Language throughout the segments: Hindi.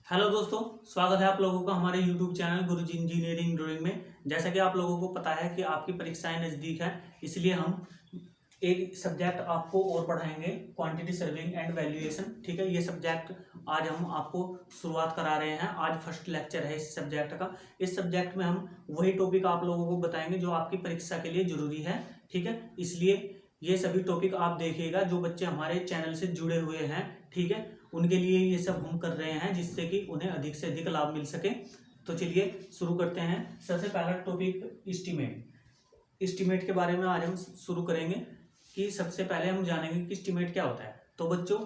हेलो दोस्तों, स्वागत है आप लोगों का हमारे YouTube चैनल गुरुजी इंजीनियरिंग ड्राइंग में। जैसा कि आप लोगों को पता है कि आपकी परीक्षाएं नज़दीक हैं, इसलिए हम एक सब्जेक्ट आपको और पढ़ाएंगे, क्वांटिटी सर्विंग एंड वैल्यूएशन। ठीक है, ये सब्जेक्ट आज हम आपको शुरुआत करा रहे हैं। आज फर्स्ट लेक्चर है इस सब्जेक्ट का। इस सब्जेक्ट में हम वही टॉपिक आप लोगों को बताएंगे जो आपकी परीक्षा के लिए जरूरी है। ठीक है, इसलिए ये सभी टॉपिक आप देखिएगा जो बच्चे हमारे चैनल से जुड़े हुए हैं। ठीक है, उनके लिए ये सब हम कर रहे हैं जिससे कि उन्हें अधिक से अधिक लाभ मिल सके। तो चलिए शुरू करते हैं। सबसे पहला टॉपिक एस्टीमेट के बारे में आज हम शुरू करेंगे कि सबसे पहले हम जानेंगे कि एस्टीमेट क्या होता है। तो बच्चों,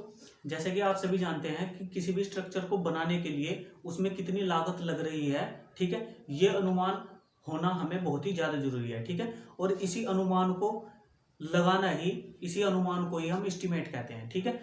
जैसे कि आप सभी जानते हैं कि किसी भी स्ट्रक्चर को बनाने के लिए उसमें कितनी लागत लग रही है। ठीक है, ये अनुमान होना हमें बहुत ही ज़्यादा जरूरी है। ठीक है, और इसी अनुमान को ही हम एस्टीमेट कहते हैं। ठीक है,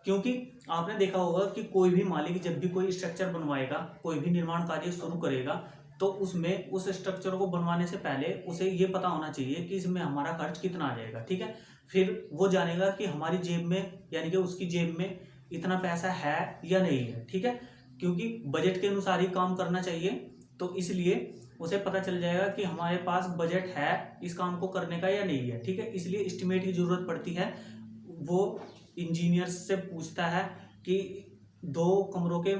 क्योंकि आपने देखा होगा कि कोई भी मालिक जब भी कोई स्ट्रक्चर बनवाएगा, कोई भी निर्माण कार्य शुरू करेगा, तो उसमें उस स्ट्रक्चर को बनवाने से पहले उसे ये पता होना चाहिए कि इसमें हमारा खर्च कितना आ जाएगा। ठीक है, फिर वो जानेगा कि हमारी जेब में यानी कि उसकी जेब में इतना पैसा है या नहीं है। ठीक है, क्योंकि बजट के अनुसार ही काम करना चाहिए, तो इसलिए उसे पता चल जाएगा कि हमारे पास बजट है इस काम को करने का या नहीं है। ठीक है, इसलिए एस्टीमेट की जरूरत पड़ती है। वो इंजीनियर्स से पूछता है कि 2 कमरों के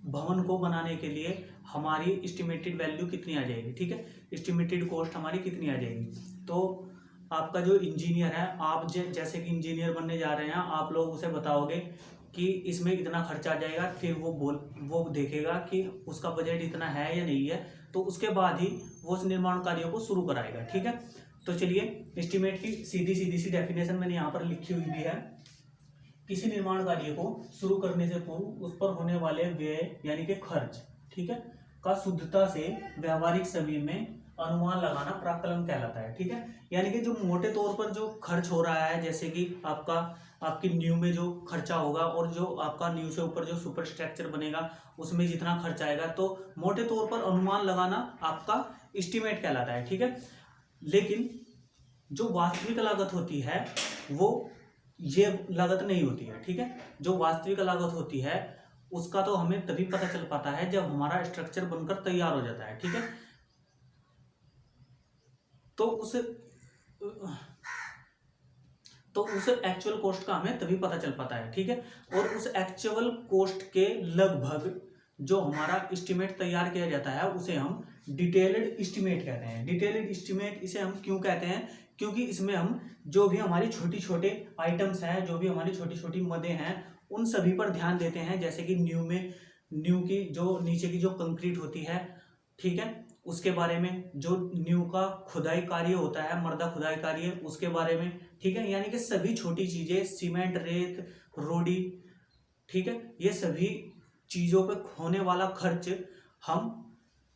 भवन को बनाने के लिए हमारी एस्टिमेटेड वैल्यू कितनी आ जाएगी। ठीक है, एस्टिमेटेड कॉस्ट हमारी कितनी आ जाएगी। तो आपका जो इंजीनियर है, आप जैसे कि इंजीनियर बनने जा रहे हैं, आप लोग उसे बताओगे कि इसमें इतना खर्चा आ जाएगा। फिर वो देखेगा कि उसका बजट इतना है या नहीं है, तो उसके बाद ही वो उस निर्माण कार्यों को शुरू कराएगा। ठीक है, तो चलिए एस्टिमेट की सीधी सी डेफिनेशन मैंने यहाँ पर लिखी हुई भी है। किसी निर्माण कार्य को शुरू करने से पूर्व उस पर होने वाले व्यय यानी कि खर्च, ठीक है, का शुद्धता से व्यावहारिक समय में अनुमान लगाना प्राक्कलन कहलाता है। ठीक है, यानी कि जो मोटे तौर पर जो खर्च हो रहा है, जैसे कि आपकी न्यू में जो खर्चा होगा और जो आपका न्यू से ऊपर जो सुपर स्ट्रक्चर बनेगा उसमें जितना खर्च आएगा, तो मोटे तौर पर अनुमान लगाना आपका एस्टीमेट कहलाता है। ठीक है, लेकिन जो वास्तविक लागत होती है वो ये लागत नहीं होती है। ठीक है, जो वास्तविक लागत होती है उसका तो हमें तभी पता चल पाता है जब हमारा स्ट्रक्चर बनकर तैयार हो जाता है। ठीक है, तो उस एक्चुअल कॉस्ट का हमें तभी पता चल पाता है। ठीक है, और उस एक्चुअल कॉस्ट के लगभग जो हमारा एस्टीमेट तैयार किया जाता है उसे हम डिटेल्ड एस्टीमेट कहते हैं। डिटेल्ड एस्टीमेट इसे हम क्यों कहते हैं? क्योंकि इसमें हम जो भी हमारी छोटी छोटे आइटम्स हैं, जो भी हमारी छोटी छोटी मदें हैं, उन सभी पर ध्यान देते हैं। जैसे कि न्यू की जो नीचे की जो कंक्रीट होती है, ठीक है, उसके बारे में, जो न्यू का खुदाई कार्य होता है, मर्दा खुदाई कार्य, उसके बारे में। ठीक है, यानी कि सभी छोटी चीजें, सीमेंट, रेत, रोडी, ठीक है, ये सभी चीजों पे होने वाला खर्च हम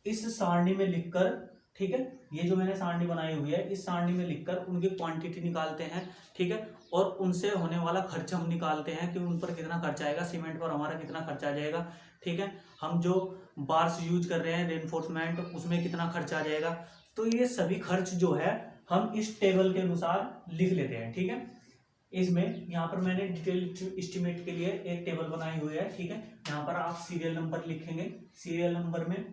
इस सारणी में लिखकर, ठीक है, ये जो मैंने सारणी बनाई हुई है, इस सारणी में लिखकर उनकी क्वांटिटी निकालते हैं। ठीक है, और उनसे होने वाला खर्च हम निकालते हैं कि उन पर कितना खर्च आएगा, सीमेंट पर हमारा कितना खर्च आ जाएगा। ठीक है, हम जो बार्स यूज कर रहे हैं रेनफोर्समेंट, उसमें कितना खर्च आ जाएगा। तो ये सभी खर्च जो है हम इस टेबल के अनुसार लिख लेते हैं। ठीक है, इसमें यहाँ पर मैंने डिटेल एस्टीमेट के लिए एक टेबल बनाई हुई है। ठीक है, यहाँ पर आप सीरियल नंबर लिखेंगे। सीरियल नंबर में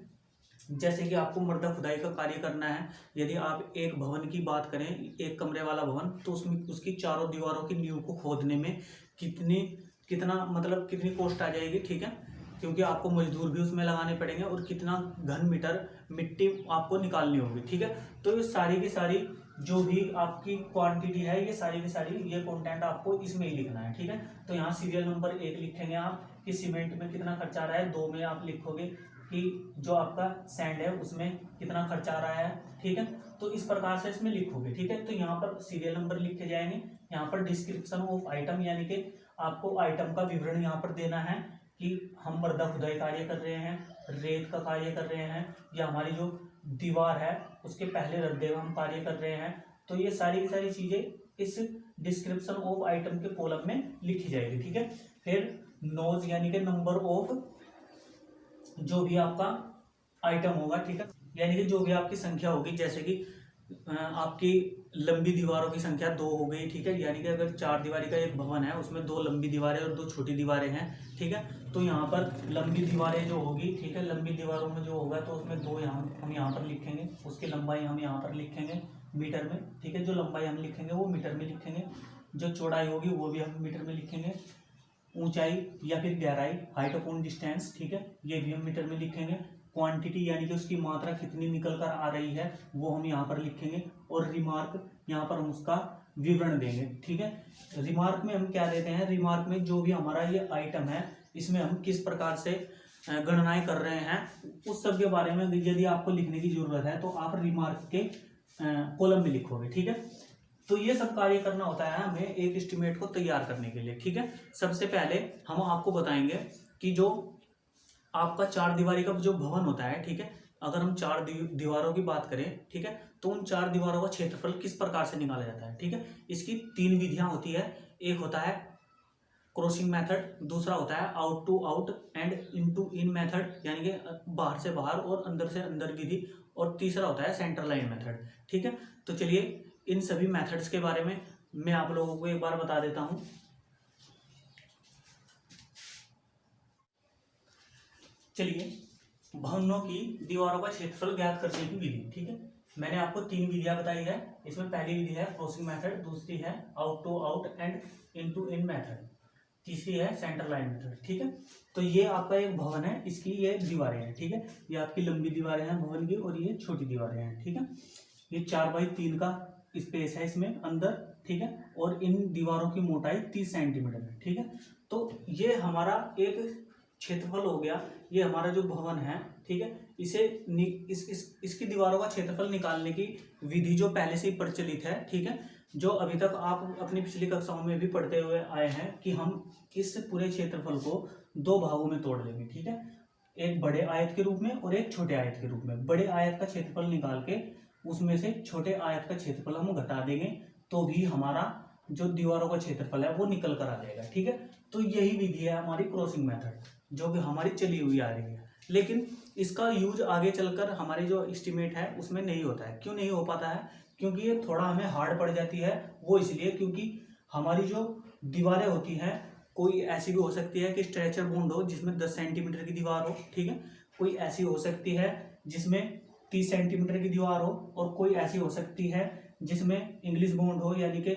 जैसे कि आपको मर्दा खुदाई का कार्य करना है, यदि आप एक भवन की बात करें, एक कमरे वाला भवन, तो उसमें उसकी चारों दीवारों की नींव को खोदने में कितनी कॉस्ट आ जाएगी। ठीक है, क्योंकि आपको मजदूर भी उसमें लगाने पड़ेंगे और कितना घन मीटर मिट्टी आपको निकालनी होगी। ठीक है, तो ये सारी की सारी जो भी आपकी क्वांटिटी है, ये सारी की सारी ये कंटेंट आपको इसमें ही लिखना है। ठीक है, तो यहाँ सीरियल नंबर 1 लिखेंगे आप कि सीमेंट में कितना खर्चा आ रहा है। 2 में आप लिखोगे कि जो आपका सैंड है उसमें कितना खर्चा आ रहा है। ठीक है, तो इस प्रकार से इसमें लिखोगे। ठीक है, तो यहाँ पर सीरियल नंबर लिखे जाएंगे। यहाँ पर डिस्क्रिप्शन ऑफ आइटम, यानी कि आपको आइटम का विवरण यहाँ पर देना है कि हम मर्दा खुदाई कार्य कर रहे हैं, रेत का कार्य कर रहे हैं, या हमारी जो दीवार है उसके पहले रद्दे हम कार्य कर रहे हैं। तो ये सारी की सारी चीजें इस डिस्क्रिप्शन ऑफ आइटम के कॉलम में लिखी जाएगी। ठीक है, फिर नोज यानी कि नंबर ऑफ जो भी आपका आइटम होगा, ठीक है, यानी कि जो भी आपकी संख्या होगी, जैसे कि आपकी लंबी दीवारों की संख्या 2 हो गई, ठीक है। यानी कि अगर 4 दीवारी का एक भवन है उसमें 2 लंबी दीवारें और 2 छोटी दीवारें हैं, ठीक है। तो यहाँ पर लंबी दीवारें जो होगी, ठीक है, लंबी दीवारों में जो होगा तो उसमें 2 हम यहाँ पर लिखेंगे, उसकी लंबाई हम यहाँ पर लिखेंगे मीटर में, ठीक है। जो लंबाई हम लिखेंगे वो मीटर में लिखेंगे, जो चौड़ाई होगी वो भी हम मीटर में लिखेंगे, ऊंचाई या फिर गहराई, हाइट अपॉन डिस्टेंस, ठीक है, ये भी हम मीटर में लिखेंगे। क्वांटिटी यानी कि उसकी मात्रा कितनी निकल कर आ रही है वो हम यहाँ पर लिखेंगे, और रिमार्क यहाँ पर हम उसका विवरण देंगे, ठीक है। रिमार्क में हम क्या देते हैं, रिमार्क में जो भी हमारा ये आइटम है इसमें हम किस प्रकार से गणनाएं कर रहे हैं उस सब के बारे में यदि आपको लिखने की जरूरत है तो आप रिमार्क के कॉलम में लिखोगे, ठीक है। तो ये सब कार्य करना होता है हमें एक एस्टिमेट को तैयार करने के लिए, ठीक है। सबसे पहले हम आपको बताएंगे कि जो आपका 4 दीवारी का जो भवन होता है, ठीक है, अगर हम 4 दीवारों की बात करें, ठीक है, तो उन 4 दीवारों का क्षेत्रफल किस प्रकार से निकाला जाता है, ठीक है। इसकी 3 विधियां होती है। एक होता है क्रॉसिंग मेथड, दूसरा होता है out to out and in to in method, यानी कि बाहर से बाहर और अंदर से अंदर विधि, और तीसरा होता है सेंटर लाइन मेथड, ठीक है। तो चलिए इन सभी मेथड्स के बारे में मैं आप लोगों को एक बार बता देता हूं। चलिए, भवनों की दीवारों का क्षेत्रफल ज्ञात करने की विधि, ठीक है। मैंने आपको 3 विधियां बताई है। इसमें पहली विधि है क्रॉसिंग मेथड, दूसरी है out to out and in to in method, तीसरी है सेंटर लाइन मेथड, ठीक है। तो ये आपका एक भवन है, इसकी ये दीवारें हैं, ठीक है। ये आपकी लंबी दीवारें हैं भवन की और ये छोटी दीवारें हैं, ठीक है। ये 4x3 का स्पेस है इसमें अंदर, ठीक है, और इन दीवारों की मोटाई 30 सेंटीमीटर है, ठीक है। तो ये हमारा एक क्षेत्रफल हो गया। ये हमारा जो भवन है, ठीक है, इसे इसकी दीवारों का क्षेत्रफल निकालने की विधि जो पहले से ही प्रचलित है, ठीक है, जो अभी तक आप अपनी पिछली कक्षाओं में भी पढ़ते हुए आए हैं कि हम इस पूरे क्षेत्रफल को 2 भागों में तोड़ लेंगे, ठीक है। एक बड़े आयत के रूप में और एक छोटे आयत के रूप में। बड़े आयत का क्षेत्रफल निकाल के उसमें से छोटे आयत का क्षेत्रफल हम घटा देंगे तो भी हमारा जो दीवारों का क्षेत्रफल है वो निकल कर आ जाएगा, ठीक है। तो यही विधि है हमारी क्रॉसिंग मेथड, जो कि हमारी चली हुई आ रही है। लेकिन इसका यूज आगे चलकर हमारे जो एस्टिमेट है उसमें नहीं होता है। क्यों नहीं हो पाता है? क्योंकि ये थोड़ा हमें हार्ड पड़ जाती है। वो इसलिए क्योंकि हमारी जो दीवारें होती हैं, कोई ऐसी भी हो सकती है कि स्ट्रेचर बॉन्ड हो जिसमें 10 सेंटीमीटर की दीवार हो, ठीक है। कोई ऐसी हो सकती है जिसमें 30 सेंटीमीटर की दीवार हो, और कोई ऐसी हो सकती है जिसमें इंग्लिश बॉन्ड हो यानी कि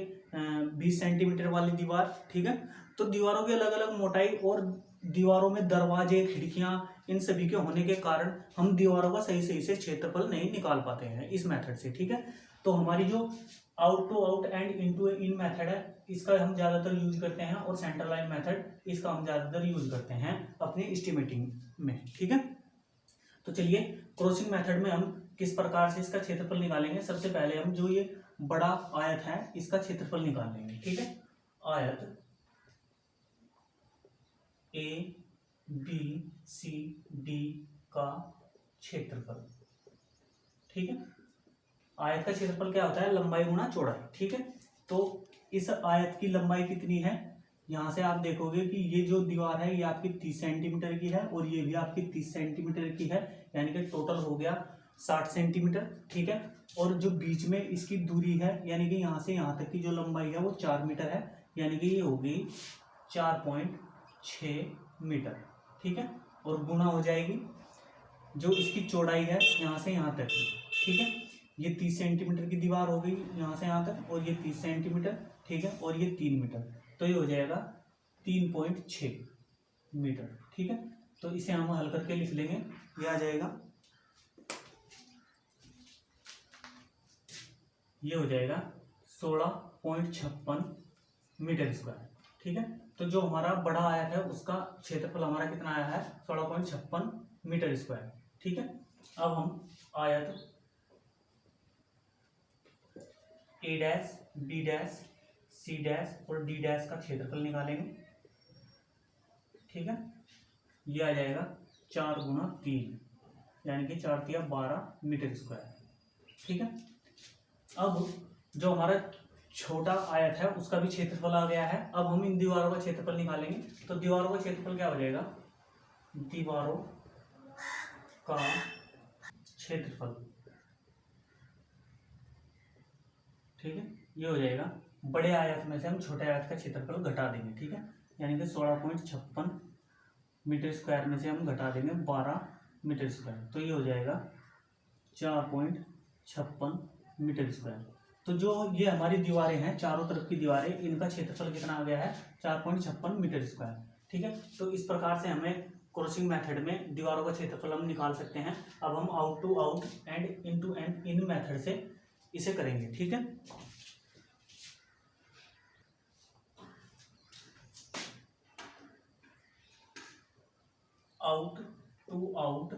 20 सेंटीमीटर वाली दीवार, ठीक है। तो दीवारों की अलग अलग मोटाई और दीवारों में दरवाजे, खिड़कियां, इन सभी के होने के कारण हम दीवारों का सही सही से क्षेत्रफल नहीं निकाल पाते हैं इस मेथड से, ठीक है। तो हमारी जो out to out and in to in method है इसका हम ज़्यादातर यूज करते हैं, और सेंटर लाइन मेथड इसका हम ज़्यादातर यूज करते हैं अपनी एस्टिमेटिंग में, ठीक है। तो चलिए क्रॉसिंग मेथड में हम किस प्रकार से इसका क्षेत्रफल निकालेंगे। सबसे पहले हम जो ये बड़ा आयत है इसका क्षेत्रफल निकाल लेंगे, ठीक है। आयत ए बी सी डी का क्षेत्रफल, ठीक है। आयत का क्षेत्रफल क्या होता है? लंबाई गुणा चौड़ाई, ठीक है। तो इस आयत की लंबाई कितनी है? यहां से आप देखोगे कि ये जो दीवार है ये आपकी 30 सेंटीमीटर की है और ये भी आपकी 30 सेंटीमीटर की है, यानी कि टोटल हो गया 60 सेंटीमीटर, ठीक है। और जो बीच में इसकी दूरी है यानी कि यहाँ से यहाँ तक की जो लंबाई है वो 4 मीटर है, यानी कि ये होगी 4.6 मीटर, ठीक है। और गुना हो जाएगी जो इसकी चौड़ाई है यहाँ से यहाँ तक की, ठीक है। ये 30 सेंटीमीटर की दीवार हो गई यहाँ से यहाँ तक, और ये 30 सेंटीमीटर, ठीक है, और ये 3 मीटर, तो ये हो जाएगा 3.6 मीटर, ठीक है। तो इसे हम हल करके लिख लेंगे, ये आ जाएगा, ये हो जाएगा 16.56 मीटर स्क्वायर, ठीक है। तो जो हमारा बड़ा आयत है उसका क्षेत्रफल हमारा कितना आया है? 16.56 मीटर स्क्वायर, ठीक है। अब हम आयत A dash, B dash, C dash और डी डैश का क्षेत्रफल निकालेंगे, ठीक है। ये आ जाएगा 4 गुना 3, यानी कि 4 तिया 12 मीटर स्क्वायर, ठीक है। अब जो हमारा छोटा आयत है उसका भी क्षेत्रफल आ गया है। अब हम इन दीवारों का क्षेत्रफल निकालेंगे। तो दीवारों का क्षेत्रफल क्या हो जाएगा? दीवारों का क्षेत्रफल ठीक है, ये हो जाएगा। बड़े आयत में से हम छोटे आयत का क्षेत्रफल घटा देंगे, ठीक है, यानी कि 16.56 मीटर स्क्वायर में से हम घटा देंगे 12 मीटर स्क्वायर, तो ये हो जाएगा 4.56 मीटर स्क्वायर। तो जो ये हमारी दीवारें हैं, चारों तरफ की दीवारें, इनका क्षेत्रफल कितना आ गया है, 4.56 मीटर स्क्वायर, ठीक है। तो इस प्रकार से हमें क्रॉसिंग मेथड में दीवारों का क्षेत्रफल हम निकाल सकते हैं। अब हम out to out and in to and in method से इसे करेंगे, ठीक है। Out to out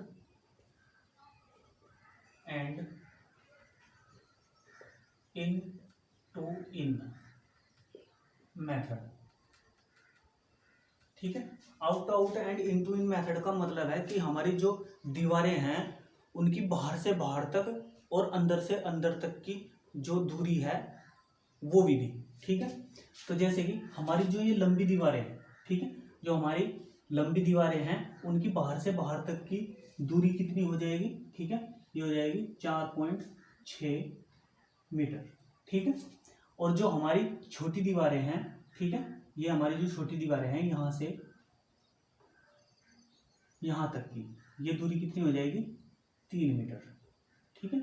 and in to in method, ठीक है। Out to out and in to in method का मतलब है कि हमारी जो दीवारें हैं उनकी बाहर से बाहर तक और अंदर से अंदर तक की जो दूरी है वो विधि, ठीक है। तो जैसे कि हमारी जो ये लंबी दीवारें हैं, ठीक है, जो हमारी लंबी दीवारें हैं उनकी बाहर से बाहर तक की दूरी कितनी हो जाएगी, ठीक है, ये हो जाएगी 4.6 मीटर, ठीक है। और जो हमारी छोटी दीवारें हैं, ठीक है, ये हमारी जो छोटी दीवारें हैं यहाँ से यहाँ तक की ये दूरी कितनी हो जाएगी, 3 मीटर, ठीक है।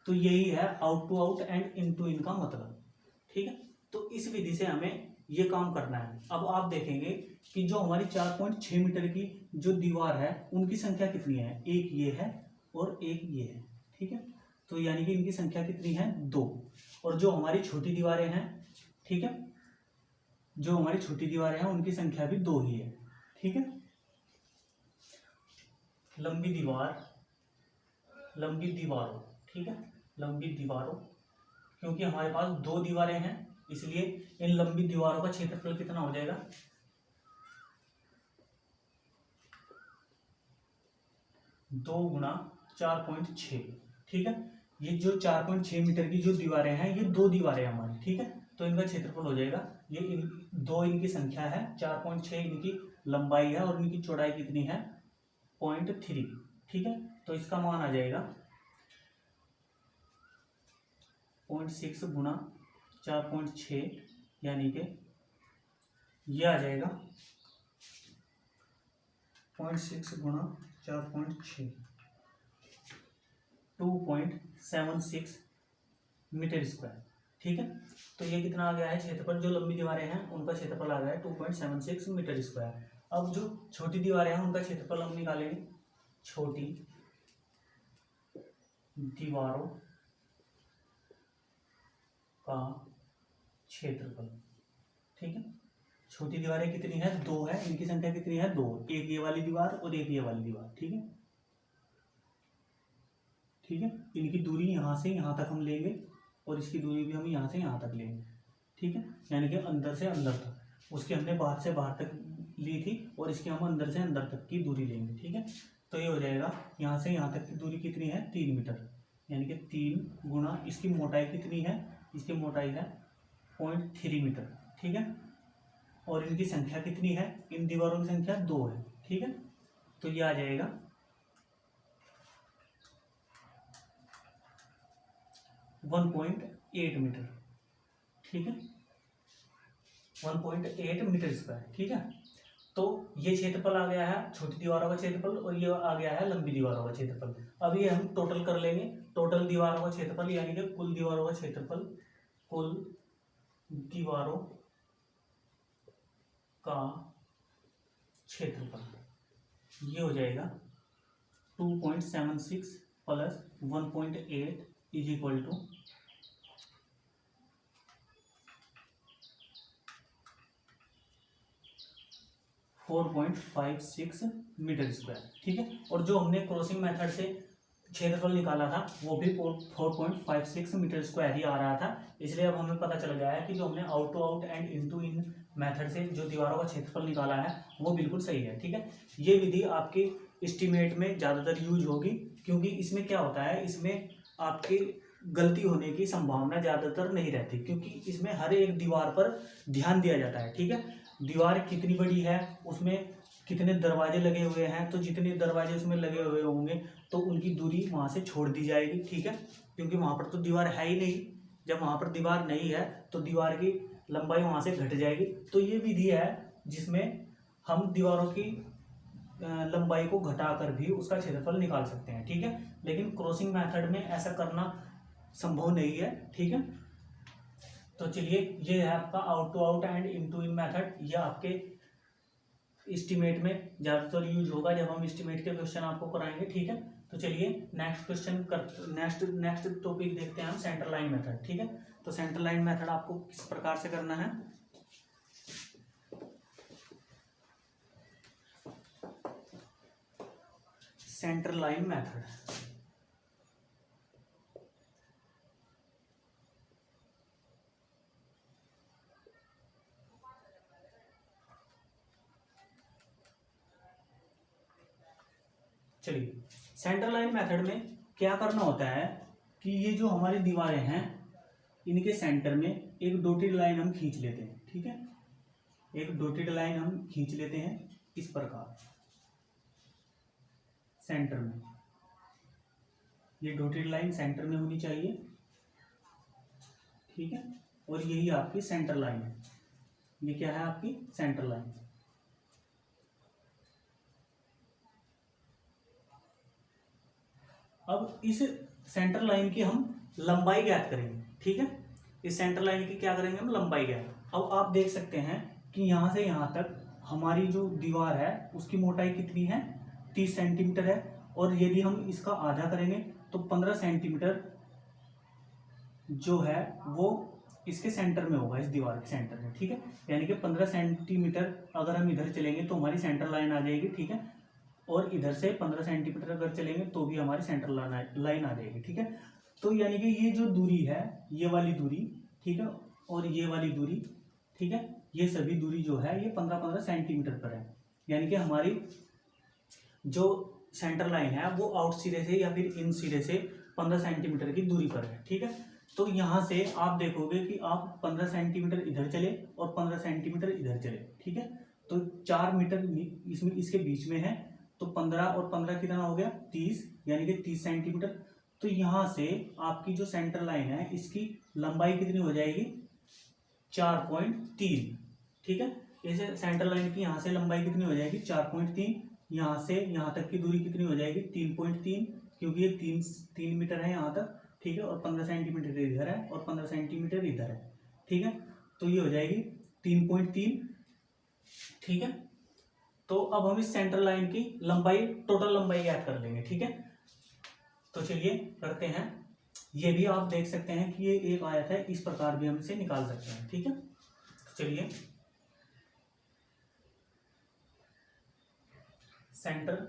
तो यही है out to out and in to in का मतलब, ठीक है। तो इस विधि से हमें ये काम करना है। अब आप देखेंगे कि जो हमारी 4.6 मीटर की जो दीवार है उनकी संख्या कितनी है, एक ये है और एक ये है, ठीक है। तो यानी कि इनकी संख्या कितनी है, 2। और जो हमारी छोटी दीवारें हैं, ठीक है, जो हमारी छोटी दीवारें हैं उनकी संख्या भी 2 ही है, ठीक है। लंबी दीवारों, ठीक है, लंबी दीवारों, क्योंकि हमारे पास 2 दीवारें हैं इसलिए इन लंबी दीवारों का क्षेत्रफल कितना हो जाएगा, 2 गुना 4.6, ठीक है। ये जो 4.6 मीटर की जो दीवारें हैं ये 2 दीवारें हमारी, ठीक है। तो इनका क्षेत्रफल हो जाएगा, ये 2 इनकी संख्या है, 4.6 इनकी लंबाई है और इनकी चौड़ाई कितनी है, 0.3, ठीक है। तो इसका मान आ जाएगा 0.6 गुना 4.6, यानी कि यह आ जाएगा 0.6 गुना 4.6, 2.76 मीटर स्क्वायर, ठीक है। तो ये कितना आ गया है क्षेत्रफल, जो लंबी दीवारें हैं उनका क्षेत्रफल आ गया है 2.76 मीटर स्क्वायर। अब जो छोटी दीवारें हैं उनका क्षेत्रफल हम निकालेंगे, छोटी दीवारों का क्षेत्रफल, ठीक है। छोटी दीवारें कितनी है, 2 है, इनकी संख्या कितनी है, 2, एक ये वाली दीवार और एक ये वाली दीवार, ठीक है, ठीक है। इनकी दूरी यहाँ से यहाँ तक हम लेंगे और इसकी दूरी भी हम यहाँ से यहाँ तक लेंगे, ठीक है, यानी कि अंदर से अंदर तक। उसकी हमने बाहर से बाहर तक ली थी और इसकी हम अंदर से अंदर तक की दूरी लेंगे, ठीक है। तो ये हो जाएगा यहाँ से यहाँ तक की दूरी कितनी है, 3 मीटर, यानी कि 3 गुना इसकी मोटाई कितनी है, इसकी मोटाई है 0.3 मीटर, ठीक है। और इनकी संख्या कितनी है, इन दीवारों की संख्या 2 है, ठीक है। तो ये आ जाएगा 1.8 मीटर, ठीक है, 1.8 मीटर स्क्वायर, ठीक है। तो ये क्षेत्रफल आ गया है छोटी दीवारों का क्षेत्रफल और ये आ गया है लंबी दीवारों का क्षेत्रफल। अब ये हम टोटल कर लेंगे, टोटल दीवारों का क्षेत्रफल यानी कि कुल दीवारों का क्षेत्रफल, कुल दीवारों का क्षेत्रफल ये हो जाएगा 2.76 plus 1.8 is equal to 4.56 metre square, ठीक है। और जो हमने क्रॉसिंग मेथड से क्षेत्रफल निकाला था वो भी 4.56 मीटर स्क्वायर ही आ रहा था। इसलिए अब हमें पता चल गया है कि जो हमने out to out and in to in method से जो दीवारों का क्षेत्रफल निकाला है वो बिल्कुल सही है, ठीक है। ये विधि आपके एस्टीमेट में ज़्यादातर यूज होगी क्योंकि इसमें क्या होता है, इसमें आपकी गलती होने की संभावना ज़्यादातर नहीं रहती क्योंकि इसमें हर एक दीवार पर ध्यान दिया जाता है, ठीक है। दीवार कितनी बड़ी है, उसमें कितने दरवाजे लगे हुए हैं, तो जितने दरवाजे उसमें लगे हुए होंगे तो उनकी दूरी वहाँ से छोड़ दी जाएगी, ठीक है, क्योंकि वहाँ पर तो दीवार है ही नहीं, जब वहाँ पर दीवार नहीं है तो दीवार की लंबाई वहाँ से घट जाएगी। तो ये विधि है जिसमें हम दीवारों की लंबाई को घटाकर भी उसका क्षेत्रफल निकाल सकते हैं, ठीक है। लेकिन क्रॉसिंग मेथड में ऐसा करना संभव नहीं है, ठीक है। तो चलिए, ये है आपका out to out and in to in method. यह आपके एस्टीमेट में ज़्यादातर यूज होगा जब हम एस्टीमेट के क्वेश्चन आपको कराएंगे, ठीक है। तो चलिए नेक्स्ट क्वेश्चन कर नेक्स्ट टॉपिक देखते हैं हम, सेंटर लाइन मेथड, ठीक है। तो सेंटर लाइन मेथड आपको किस प्रकार से करना है। सेंटर लाइन मेथड, चलिए सेंटर लाइन मेथड में क्या करना होता है कि ये जो हमारी दीवारें हैं इनके सेंटर में एक डॉटेड लाइन हम खींच लेते हैं, ठीक है। एक डॉटेड लाइन हम खींच लेते हैं इस प्रकार सेंटर में। ये डॉटेड लाइन सेंटर में होनी चाहिए, ठीक है। और यही आपकी सेंटर लाइन है। ये क्या है आपकी सेंटर लाइन। अब इस सेंटर लाइन की हम लंबाई ज्ञात करेंगे, ठीक है। इस सेंटर लाइन की क्या करेंगे हम, लंबाई ज्ञात। अब आप देख सकते हैं कि यहाँ से यहाँ तक हमारी जो दीवार है उसकी मोटाई कितनी है, 30 सेंटीमीटर है। और यदि हम इसका आधा करेंगे तो 15 सेंटीमीटर जो है वो इसके सेंटर में होगा, इस दीवार के सेंटर में, ठीक है। यानी कि 15 सेंटीमीटर अगर हम इधर चलेंगे तो हमारी सेंटर लाइन आ जाएगी, ठीक है। और इधर से 15 सेंटीमीटर अगर चलेंगे तो भी हमारी सेंटर लाइन आ जाएगी, ठीक है। तो यानी कि ये जो दूरी है, ये वाली दूरी, ठीक है, और ये वाली दूरी, ठीक है, ये सभी दूरी जो है ये 15-15 सेंटीमीटर पर है। यानी कि हमारी जो सेंटर लाइन है वो आउट सिरे से या फिर इन सिरे से 15 सेंटीमीटर की दूरी पर है, ठीक है। तो यहाँ से आप देखोगे कि आप 15 सेंटीमीटर इधर चले और 15 सेंटीमीटर इधर चले, ठीक है। तो 4 मीटर इसमें इसके बीच में है। तो 15 और 15 कितना हो गया, 30, यानी कि 30 सेंटीमीटर। तो यहाँ से आपकी जो सेंटर लाइन है इसकी लंबाई कितनी हो जाएगी, 4.3, ठीक है। इसे सेंटर लाइन की यहाँ से लंबाई कितनी हो जाएगी, 4.3। यहाँ से यहाँ तक की दूरी कितनी हो जाएगी, 3.3, क्योंकि ये 3 मीटर है यहाँ तक, ठीक है। और 15 सेंटीमीटर इधर है और 15 सेंटीमीटर इधर है, ठीक है। तो ये हो जाएगी 3.3, ठीक है। तो अब हम इस सेंटर लाइन की लंबाई, टोटल लंबाई ज्ञात कर लेंगे, ठीक है। तो चलिए करते हैं। ये भी आप देख सकते हैं कि ये एक आयत है, इस प्रकार भी हम इसे निकाल सकते हैं, ठीक है। तो चलिए, सेंटर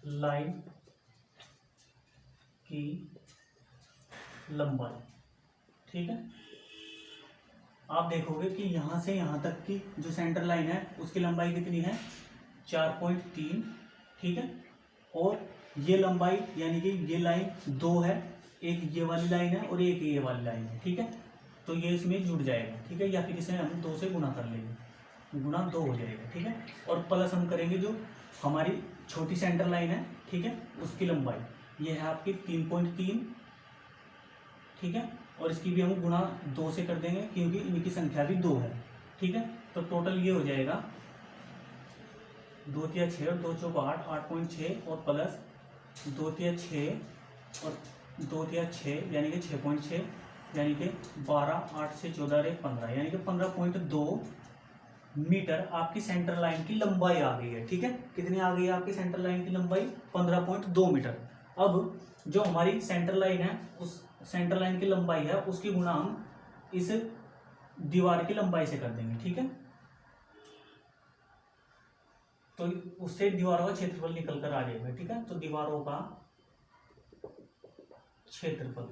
लाइन की लंबाई, ठीक है। आप देखोगे कि यहाँ से यहाँ तक की जो सेंटर लाइन है उसकी लंबाई कितनी है, 4.3, ठीक है। और ये लंबाई यानी कि ये लाइन 2 है, एक ये वाली लाइन है और एक ये वाली लाइन है, ठीक है। तो ये इसमें जुड़ जाएगा, ठीक है। या फिर इसे हम 2 से गुणा कर लेंगे, गुणा 2 हो जाएगा, ठीक है। और प्लस हम करेंगे जो हमारी छोटी सेंटर लाइन है, ठीक है, उसकी लंबाई ये है आपकी 3.3, ठीक है। और इसकी भी हम गुणा 2 से कर देंगे क्योंकि इनकी संख्या भी 2 है, ठीक है। तो टोटल ये हो जाएगा 2 तिया 6 और 2 चौका 8, 8.6 और प्लस 2 तिया 6 और 2 तिया 6 यानी कि 6.6, यानी कि 12, 8 से 14 रे 15, यानी कि 15.2 मीटर आपकी सेंटर लाइन की लंबाई आ गई है, ठीक है। कितनी आ गई है आपकी सेंटर लाइन की लंबाई, 15.2 मीटर। अब जो हमारी सेंटर लाइन है, उस सेंटर लाइन की लंबाई है उसकी गुणा हम इस दीवार की लंबाई से कर देंगे, ठीक है। तो उससे दीवारों का क्षेत्रफल निकल कर आ जाएगा, ठीक है। तो दीवारों का क्षेत्रफल,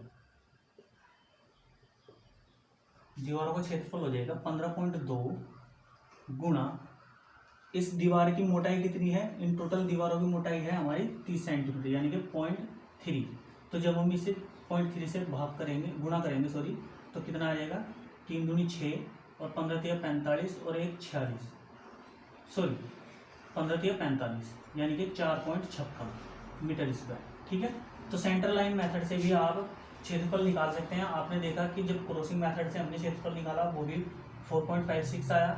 दीवारों का क्षेत्रफल हो जाएगा 15.2 गुणा इस दीवार की मोटाई कितनी है, इन टोटल दीवारों की मोटाई है हमारी 30 सेंटीमीटर, यानी कि 0.3। तो जब हम इसे 0.3 से भाग करेंगे, गुणा करेंगे सॉरी, तो कितना आ जाएगा, 3 दूनी 6 और 15 तिया 45 और 1 46, सॉरी 15 तिया 45, यानी कि 4.56 मीटर स्क्वायर, ठीक है। तो सेंटर लाइन मेथड से भी आप क्षेत्रफल निकाल सकते हैं। आपने देखा कि जब क्रॉसिंग मेथड से हमने क्षेत्रफल निकाला वो भी 4.56 आया।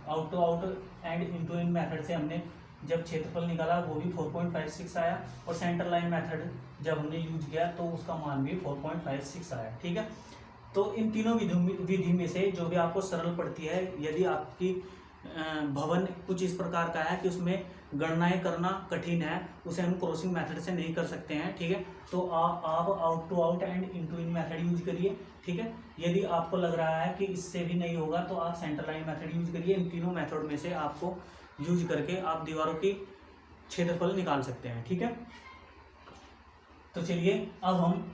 Out to out and into in method से हमने जब क्षेत्रफल निकाला वो भी 4.56 आया, और सेंटर लाइन मेथड जब हमने यूज किया तो उसका मान भी 4.56 आया। ठीक है, तो इन तीनों विधि में से जो भी आपको सरल पड़ती है, यदि आपकी भवन कुछ इस प्रकार का है कि उसमें गणनाएं करना कठिन है, उसे हम क्रॉसिंग मेथड से नहीं कर सकते हैं। ठीक है, तो आप out to out and into in method use करिए। ठीक है, यदि आपको लग रहा है कि इससे भी नहीं होगा तो आप सेंटर लाइन मेथड यूज करिए। इन तीनों मेथड में से आपको यूज करके आप दीवारों की क्षेत्रफल निकाल सकते हैं। ठीक है, तो चलिए अब हम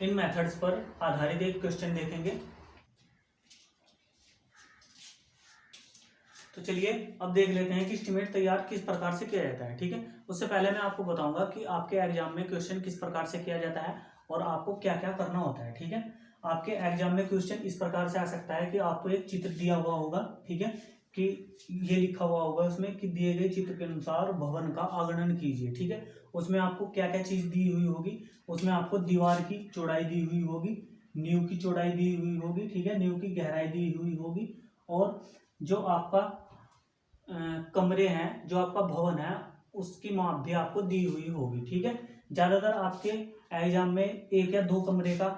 इन मेथड्स पर आधारित एक क्वेश्चन देखेंगे। तो चलिए अब देख लेते हैं कि एस्टीमेट तैयार किस प्रकार से किया जाता है। ठीक है, उससे पहले मैं आपको बताऊंगा कि आपके एग्जाम में क्वेश्चन किस प्रकार से किया जाता है और आपको क्या क्या करना होता है। ठीक है, आपके एग्जाम में क्वेश्चन इस प्रकार से आ सकता है कि आपको एक चित्र दिया हुआ होगा। ठीक है, कि ये लिखा हुआ होगा उसमें कि दिए गए चित्र के अनुसार भवन का आगणन कीजिए। ठीक है, उसमें आपको क्या क्या चीज दी हुई होगी, उसमें आपको दीवार की चौड़ाई दी हुई होगी, नींव की चौड़ाई दी हुई होगी। ठीक है, नींव की गहराई दी हुई होगी, और जो आपका कमरे हैं, जो आपका भवन है, उसकी माप भी आपको दी हुई होगी। ठीक है, ज्यादातर आपके एग्जाम में 1 या 2 कमरे का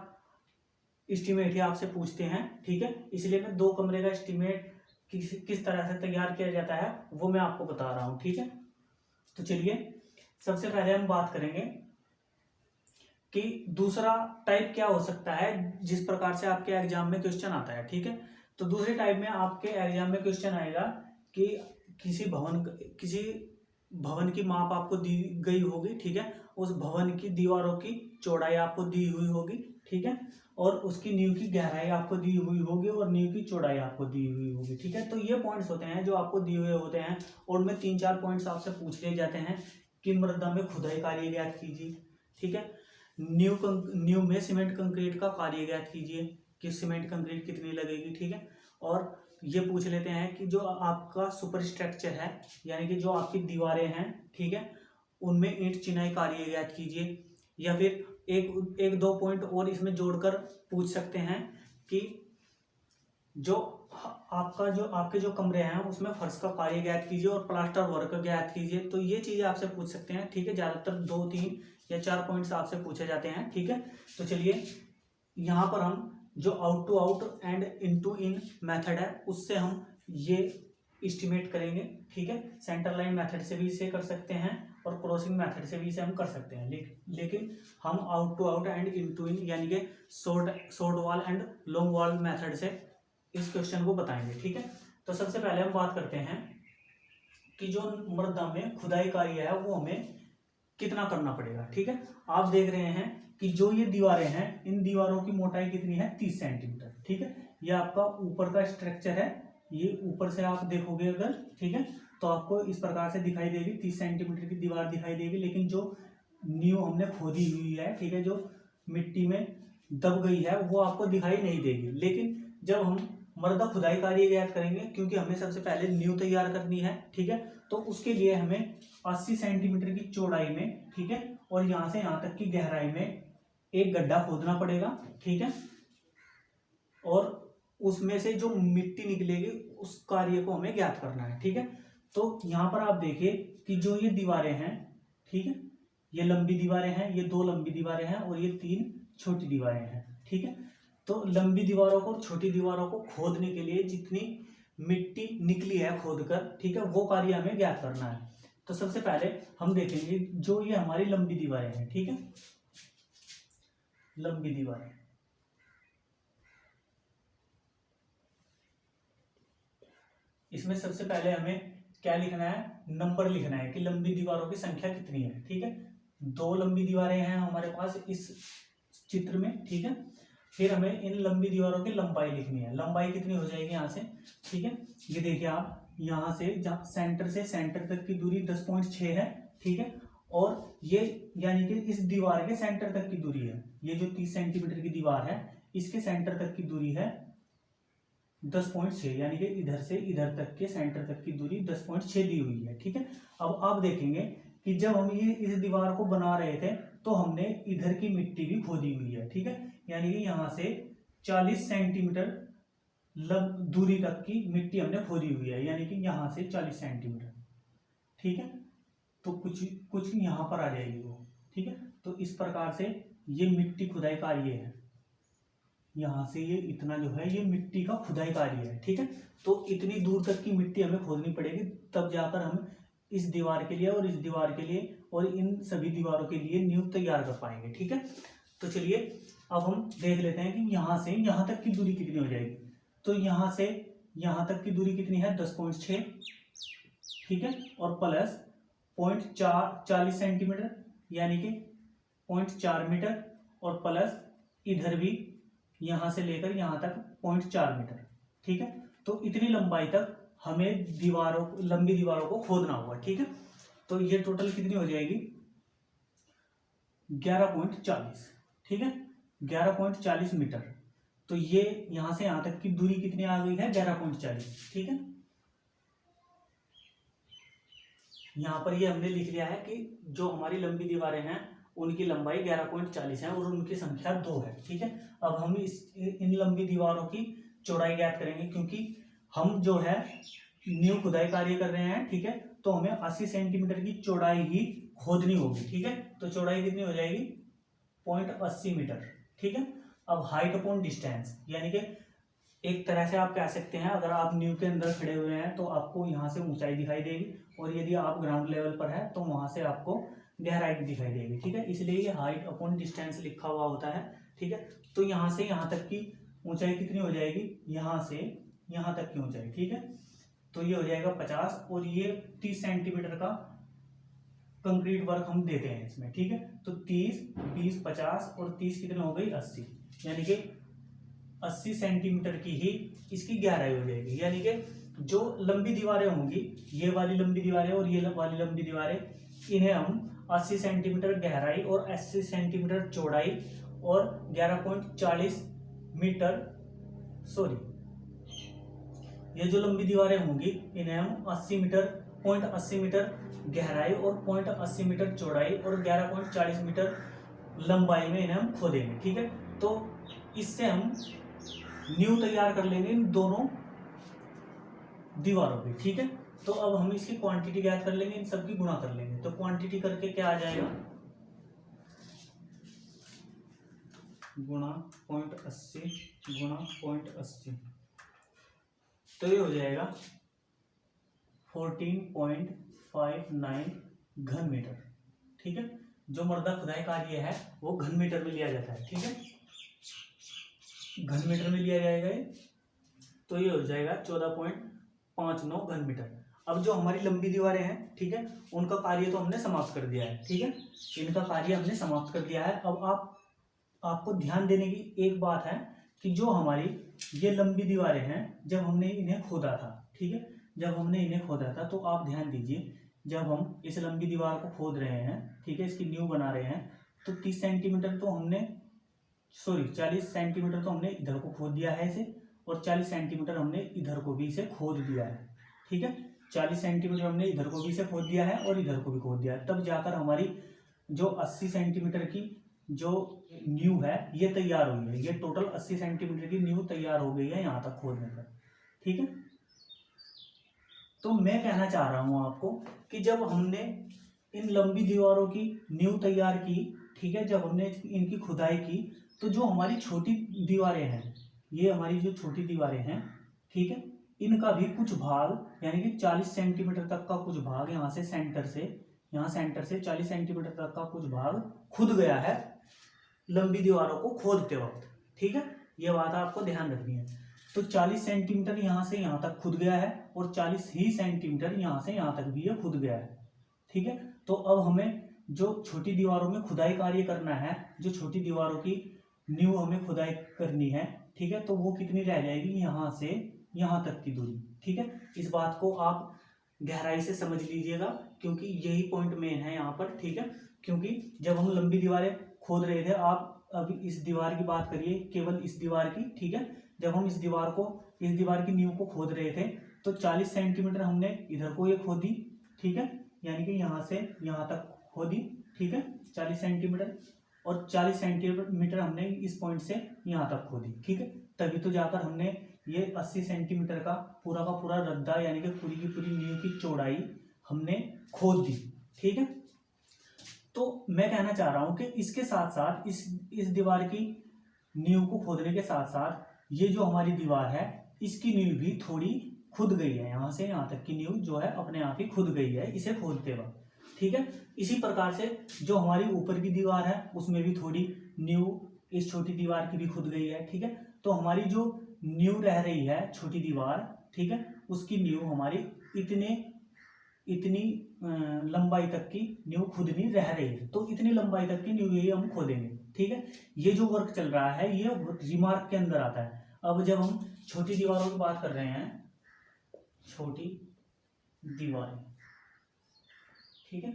एस्टीमेट ही आपसे पूछते हैं। ठीक है, इसलिए मैं 2 कमरे का एस्टीमेट किस तरह से तैयार किया जाता है वो मैं आपको बता रहा हूं। ठीक है, तो चलिए सबसे पहले हम बात करेंगे कि दूसरा टाइप क्या हो सकता है जिस प्रकार से आपके एग्जाम में क्वेश्चन आता है। ठीक है, तो दूसरे टाइप में आपके एग्जाम में क्वेश्चन आएगा कि किसी भवन की माप आपको दी गई होगी। ठीक है, उस भवन की दीवारों की चौड़ाई आपको दी हुई होगी। ठीक है, और उसकी नींव की गहराई आपको दी हुई होगी और नींव की चौड़ाई आपको दी हुई होगी। ठीक है, तो ये पॉइंट्स होते हैं जो आपको दिए हुए होते हैं, और उनमें 3-4 पॉइंट्स आपसे पूछ लिए जाते हैं कि मृदा में खुदाई कार्य ज्ञात कीजिए। ठीक है, नींव में सीमेंट कंक्रीट का कार्य ज्ञात कीजिए कि सीमेंट कंक्रीट कितनी लगेगी। ठीक है, और ये पूछ लेते हैं कि जो आपका सुपर स्ट्रक्चर है, यानी कि जो आपकी दीवारें हैं, ठीक है, उनमें ईंट चिनाई कार्य ज्ञात कीजिए। या फिर एक दो पॉइंट और इसमें जोड़कर पूछ सकते हैं कि जो आपके जो कमरे हैं उसमें फर्श का कार्य ज्ञात कीजिए और प्लास्टर वर्क ज्ञात कीजिए। तो ये चीजें आपसे पूछ सकते हैं। ठीक है, ज्यादातर 2-3 या 4 पॉइंट्स आपसे पूछे जाते हैं। ठीक है, तो चलिए यहाँ पर हम जो out to out and into in method है उससे हम ये एस्टिमेट करेंगे। ठीक है, सेंटर लाइन मेथड से भी इसे कर सकते हैं और क्रॉसिंग मेथड से भी इसे हम कर सकते हैं, लेकिन हम out to out and into in यानी कि short wall and long wall method से इस क्वेश्चन को बताएंगे। ठीक है, तो सबसे पहले हम बात करते हैं कि जो मृदा में खुदाई कार्य है वो हमें कितना करना पड़ेगा। ठीक है, आप देख रहे हैं कि जो ये दीवारें हैं, इन दीवारों की मोटाई कितनी है, 30 सेंटीमीटर। ठीक है, ये आपका ऊपर का स्ट्रक्चर है, ये ऊपर से आप देखोगे अगर, ठीक है, तो आपको इस प्रकार से दिखाई देगी, 30 सेंटीमीटर की दीवार दिखाई देगी। लेकिन जो नींव हमने खोदी हुई है, ठीक है, जो मिट्टी में दब गई है, वो आपको दिखाई नहीं देगी। लेकिन जब हम मृदा खुदाई कार्य ज्ञात करेंगे, क्योंकि हमें सबसे पहले नींव तैयार करनी है, ठीक है, तो उसके लिए हमें 80 सेंटीमीटर की चौड़ाई में, ठीक है, और यहाँ से यहाँ तक की गहराई में एक गड्ढा खोदना पड़ेगा। ठीक है, और उसमें से जो मिट्टी निकलेगी उस कार्य को हमें ज्ञात करना है। ठीक है, तो यहाँ पर आप देखिए कि जो ये दीवारें हैं, ठीक है, ये लंबी दीवारें हैं, ये 2 लंबी दीवारें हैं और ये 3 छोटी दीवारें हैं। ठीक है, तो लंबी दीवारों को और छोटी दीवारों को खोदने के लिए जितनी मिट्टी निकली है खोदकर, ठीक है, वो कार्य हमें ज्ञात करना है। तो सबसे पहले हम देखेंगे जो ये हमारी लंबी दीवारें हैं, ठीक है, लंबी दीवारें, इसमें सबसे पहले हमें क्या लिखना है, नंबर लिखना है कि लंबी दीवारों की संख्या कितनी है। ठीक है, 2 लंबी दीवारें हैं हमारे पास इस चित्र में। ठीक है, फिर हमें इन लंबी दीवारों की लंबाई लिखनी है, लंबाई कितनी हो जाएगी यहाँ से। ठीक है, ये देखिए आप यहाँ से सेंटर से सेंटर तक की दूरी 10.6 है। ठीक है, और ये यानी कि इस दीवार के सेंटर तक की दूरी है, ये जो 30 सेंटीमीटर की दीवार है इसके सेंटर तक की दूरी है 10.6, यानी कि इधर से इधर तक के सेंटर तक की दूरी 10.6 दी हुई है। ठीक है, अब आप देखेंगे कि जब हम ये इस दीवार को बना रहे थे तो हमने इधर की मिट्टी भी खोदी हुई है, ठीक है। यानी कि यहाँ से 40 सेंटीमीटर दूरी तक की मिट्टी हमने खोदी हुई है, यानी कि यहाँ से 40 सेंटीमीटर, ठीक है। तो कुछ कुछ यहाँ पर आ जाएगी वो, ठीक है। तो इस प्रकार से ये मिट्टी खुदाई कार्य है, यहाँ से ये इतना जो है ये मिट्टी का खुदाई कार्य है, ठीक है। तो इतनी दूर तक की मिट्टी हमें खोदनी पड़ेगी, तब जाकर हम इस दीवार के लिए और इस दीवार के लिए और इन सभी दीवारों के लिए नींव तैयार कर पाएंगे, ठीक है। तो चलिए अब हम देख लेते हैं कि यहाँ से यहाँ तक की दूरी कितनी हो जाएगी। तो यहाँ से यहाँ तक की दूरी कितनी है, 10.6, ठीक है, और प्लस 0.40 सेंटीमीटर यानी कि 0.4 मीटर, और प्लस इधर भी यहाँ से लेकर यहाँ तक 0.4 मीटर, ठीक है। तो इतनी लंबाई तक हमें लंबी दीवारों को खोदना होगा, ठीक है। तो ये टोटल कितनी हो जाएगी, 11.40, ठीक है, 11.40 मीटर। तो ये यहाँ से यहाँ तक की दूरी कितनी आ गई है, 11.40, ठीक है। यहाँ पर ये हमने लिख लिया है कि जो हमारी लंबी दीवारें हैं उनकी लंबाई 11.40 है और उनकी संख्या 2 है, ठीक है। अब हम इन लंबी दीवारों की चौड़ाई ज्ञात करेंगे, क्योंकि हम जो है नींव खुदाई कार्य कर रहे हैं, ठीक है। तो हमें 80 सेंटीमीटर की चौड़ाई ही खोदनी होगी, ठीक है। तो चौड़ाई कितनी हो जाएगी, 0.80 मीटर, ठीक है। अब हाइट अपॉन डिस्टेंस, यानी कि एक तरह से आप कह सकते हैं, अगर आप नींव के अंदर खड़े हुए हैं तो आपको यहाँ से ऊंचाई दिखाई देगी, और यदि आप ग्राउंड लेवल पर है तो वहां से आपको गहराई दिखाई देगी, ठीक है। इसलिए ये हाइट अपॉन डिस्टेंस लिखा हुआ होता है, ठीक है। तो यहाँ से यहाँ तक की ऊंचाई कितनी हो जाएगी, यहाँ से यहाँ तक की ऊंचाई, ठीक है। तो ये हो जाएगा 50, और ये 30 सेंटीमीटर का कंक्रीट वर्क हम देते हैं इसमें, ठीक है। तो 30, 20, 50 और 30 कितने हो गई, 80, यानी कि 80 सेंटीमीटर की ही इसकी गहराई हो जाएगी। यानी कि जो लंबी दीवारें होंगी, ये वाली लंबी दीवारें और ये वाली लंबी दीवारें, इन्हें हम 80 सेंटीमीटर गहराई और 80 सेंटीमीटर चौड़ाई और 11.40 मीटर, सॉरी, ये जो लंबी दीवारें होंगी इन्हें हम 0.80 मीटर गहराई और 0.80 मीटर चौड़ाई और 11.40 मीटर लंबाई में इन्हें हम खोदेंगे, ठीक है। तो इससे हम नींव तैयार कर लेंगे इन दोनों दीवारों की, ठीक है। तो अब हम इसकी क्वांटिटी ज्ञात कर लेंगे, इन सब की गुणा कर लेंगे। तो क्वांटिटी करके क्या आ जाएगा, गुणा 0.80 गुणा 0.80, तो ये हो जाएगा 14.59 घन मीटर, ठीक है। जो मर्दा खुदाई कार्य है वो घन मीटर में लिया जाता है, ठीक है, घन मीटर में लिया जाएगा ये। तो ये हो जाएगा 14.59 घन मीटर। अब जो हमारी लंबी दीवारें हैं, ठीक है, उनका कार्य तो हमने समाप्त कर दिया है, ठीक है, इनका कार्य हमने समाप्त कर दिया है। अब आपको ध्यान देने की एक बात है कि जो हमारी ये लंबी दीवारें हैं, जब हमने इन्हें खोदा था, ठीक है, जब हमने इन्हें खोदा था, तो आप ध्यान दीजिए, जब हम इस लंबी दीवार को खोद रहे हैं, ठीक है, इसकी नींव बना रहे हैं, तो 30 सेंटीमीटर तो हमने, सॉरी 40 सेंटीमीटर तो हमने इधर को खोद दिया है इसे, और 40 सेंटीमीटर हमने इधर को भी इसे खोद दिया है, ठीक है। 40 सेंटीमीटर हमने इधर को भी इसे खोद दिया है और इधर को भी खोद दिया है। तब जाकर हमारी जो 80 सेंटीमीटर की जो नींव है ये तैयार हुई है। ये टोटल 80 सेंटीमीटर की नींव तैयार हो गई है यहाँ तक खोदने पर, ठीक है। तो मैं कहना चाह रहा हूँ आपको कि जब हमने इन लंबी दीवारों की नींव तैयार की, ठीक है, जब हमने इनकी खुदाई की, तो जो हमारी छोटी दीवारें हैं, ये हमारी जो छोटी दीवारें हैं, ठीक है, इनका भी कुछ भाग यानी कि 40 सेंटीमीटर तक का कुछ भाग यहाँ सेंटर से 40 सेंटीमीटर तक का कुछ भाग खुद गया है लंबी दीवारों को खोदते वक्त, ठीक है। ये बात आपको ध्यान रखनी है। तो 40 सेंटीमीटर यहाँ से यहाँ तक खुद गया है और 40 ही सेंटीमीटर यहाँ से यहाँ तक भी ये खुद गया है, ठीक है। तो अब हमें जो छोटी दीवारों में खुदाई कार्य करना है, जो छोटी दीवारों की नींव हमें खुदाई करनी है, ठीक है, तो वो कितनी रह जाएगी, यहाँ से यहाँ तक की दूरी, ठीक है। इस बात को आप गहराई से समझ लीजिएगा, क्योंकि यही पॉइंट मेन है यहाँ पर, ठीक है। क्योंकि जब हम लंबी दीवारें खोद रहे थे, आप अभी इस दीवार की बात करिए, केवल इस दीवार की, ठीक है, जब हम इस दीवार की नींव को खोद रहे थे, तो 40 सेंटीमीटर हमने इधर को ये खोदी, ठीक है, यानी कि यहाँ से यहाँ तक खोदी, ठीक है, 40 सेंटीमीटर, और 40 सेंटीमीटर हमने इस पॉइंट से यहाँ तक खोदी, ठीक है। तभी तो जाकर हमने ये 80 सेंटीमीटर का पूरा रद्दा यानी कि पूरी की पूरी नींव की चौड़ाई हमने खोद दी, ठीक है। तो मैं कहना चाह रहा हूँ कि इसके साथ साथ इस दीवार की नींव को खोदने के साथ साथ ये जो हमारी दीवार है इसकी नींव भी थोड़ी खुद गई है, यहाँ से यहाँ तक की नींव जो है अपने आप ही खुद गई है इसे खोदते वक्त, ठीक है। इसी प्रकार से जो हमारी ऊपर की दीवार है उसमें भी थोड़ी नींव इस छोटी दीवार की भी खुद गई है, ठीक है। तो हमारी जो नींव रह रही है छोटी दीवार, ठीक है, उसकी नींव हमारी इतनी लंबाई तक की नींव खुदनी रह रही है। तो इतनी लंबाई तक की नींव यही हम खोदेंगे, ठीक है। ये जो वर्क चल रहा है ये रिमार्क के अंदर आता है। अब जब हम छोटी दीवारों की बात कर रहे हैं, छोटी दीवारें, ठीक है,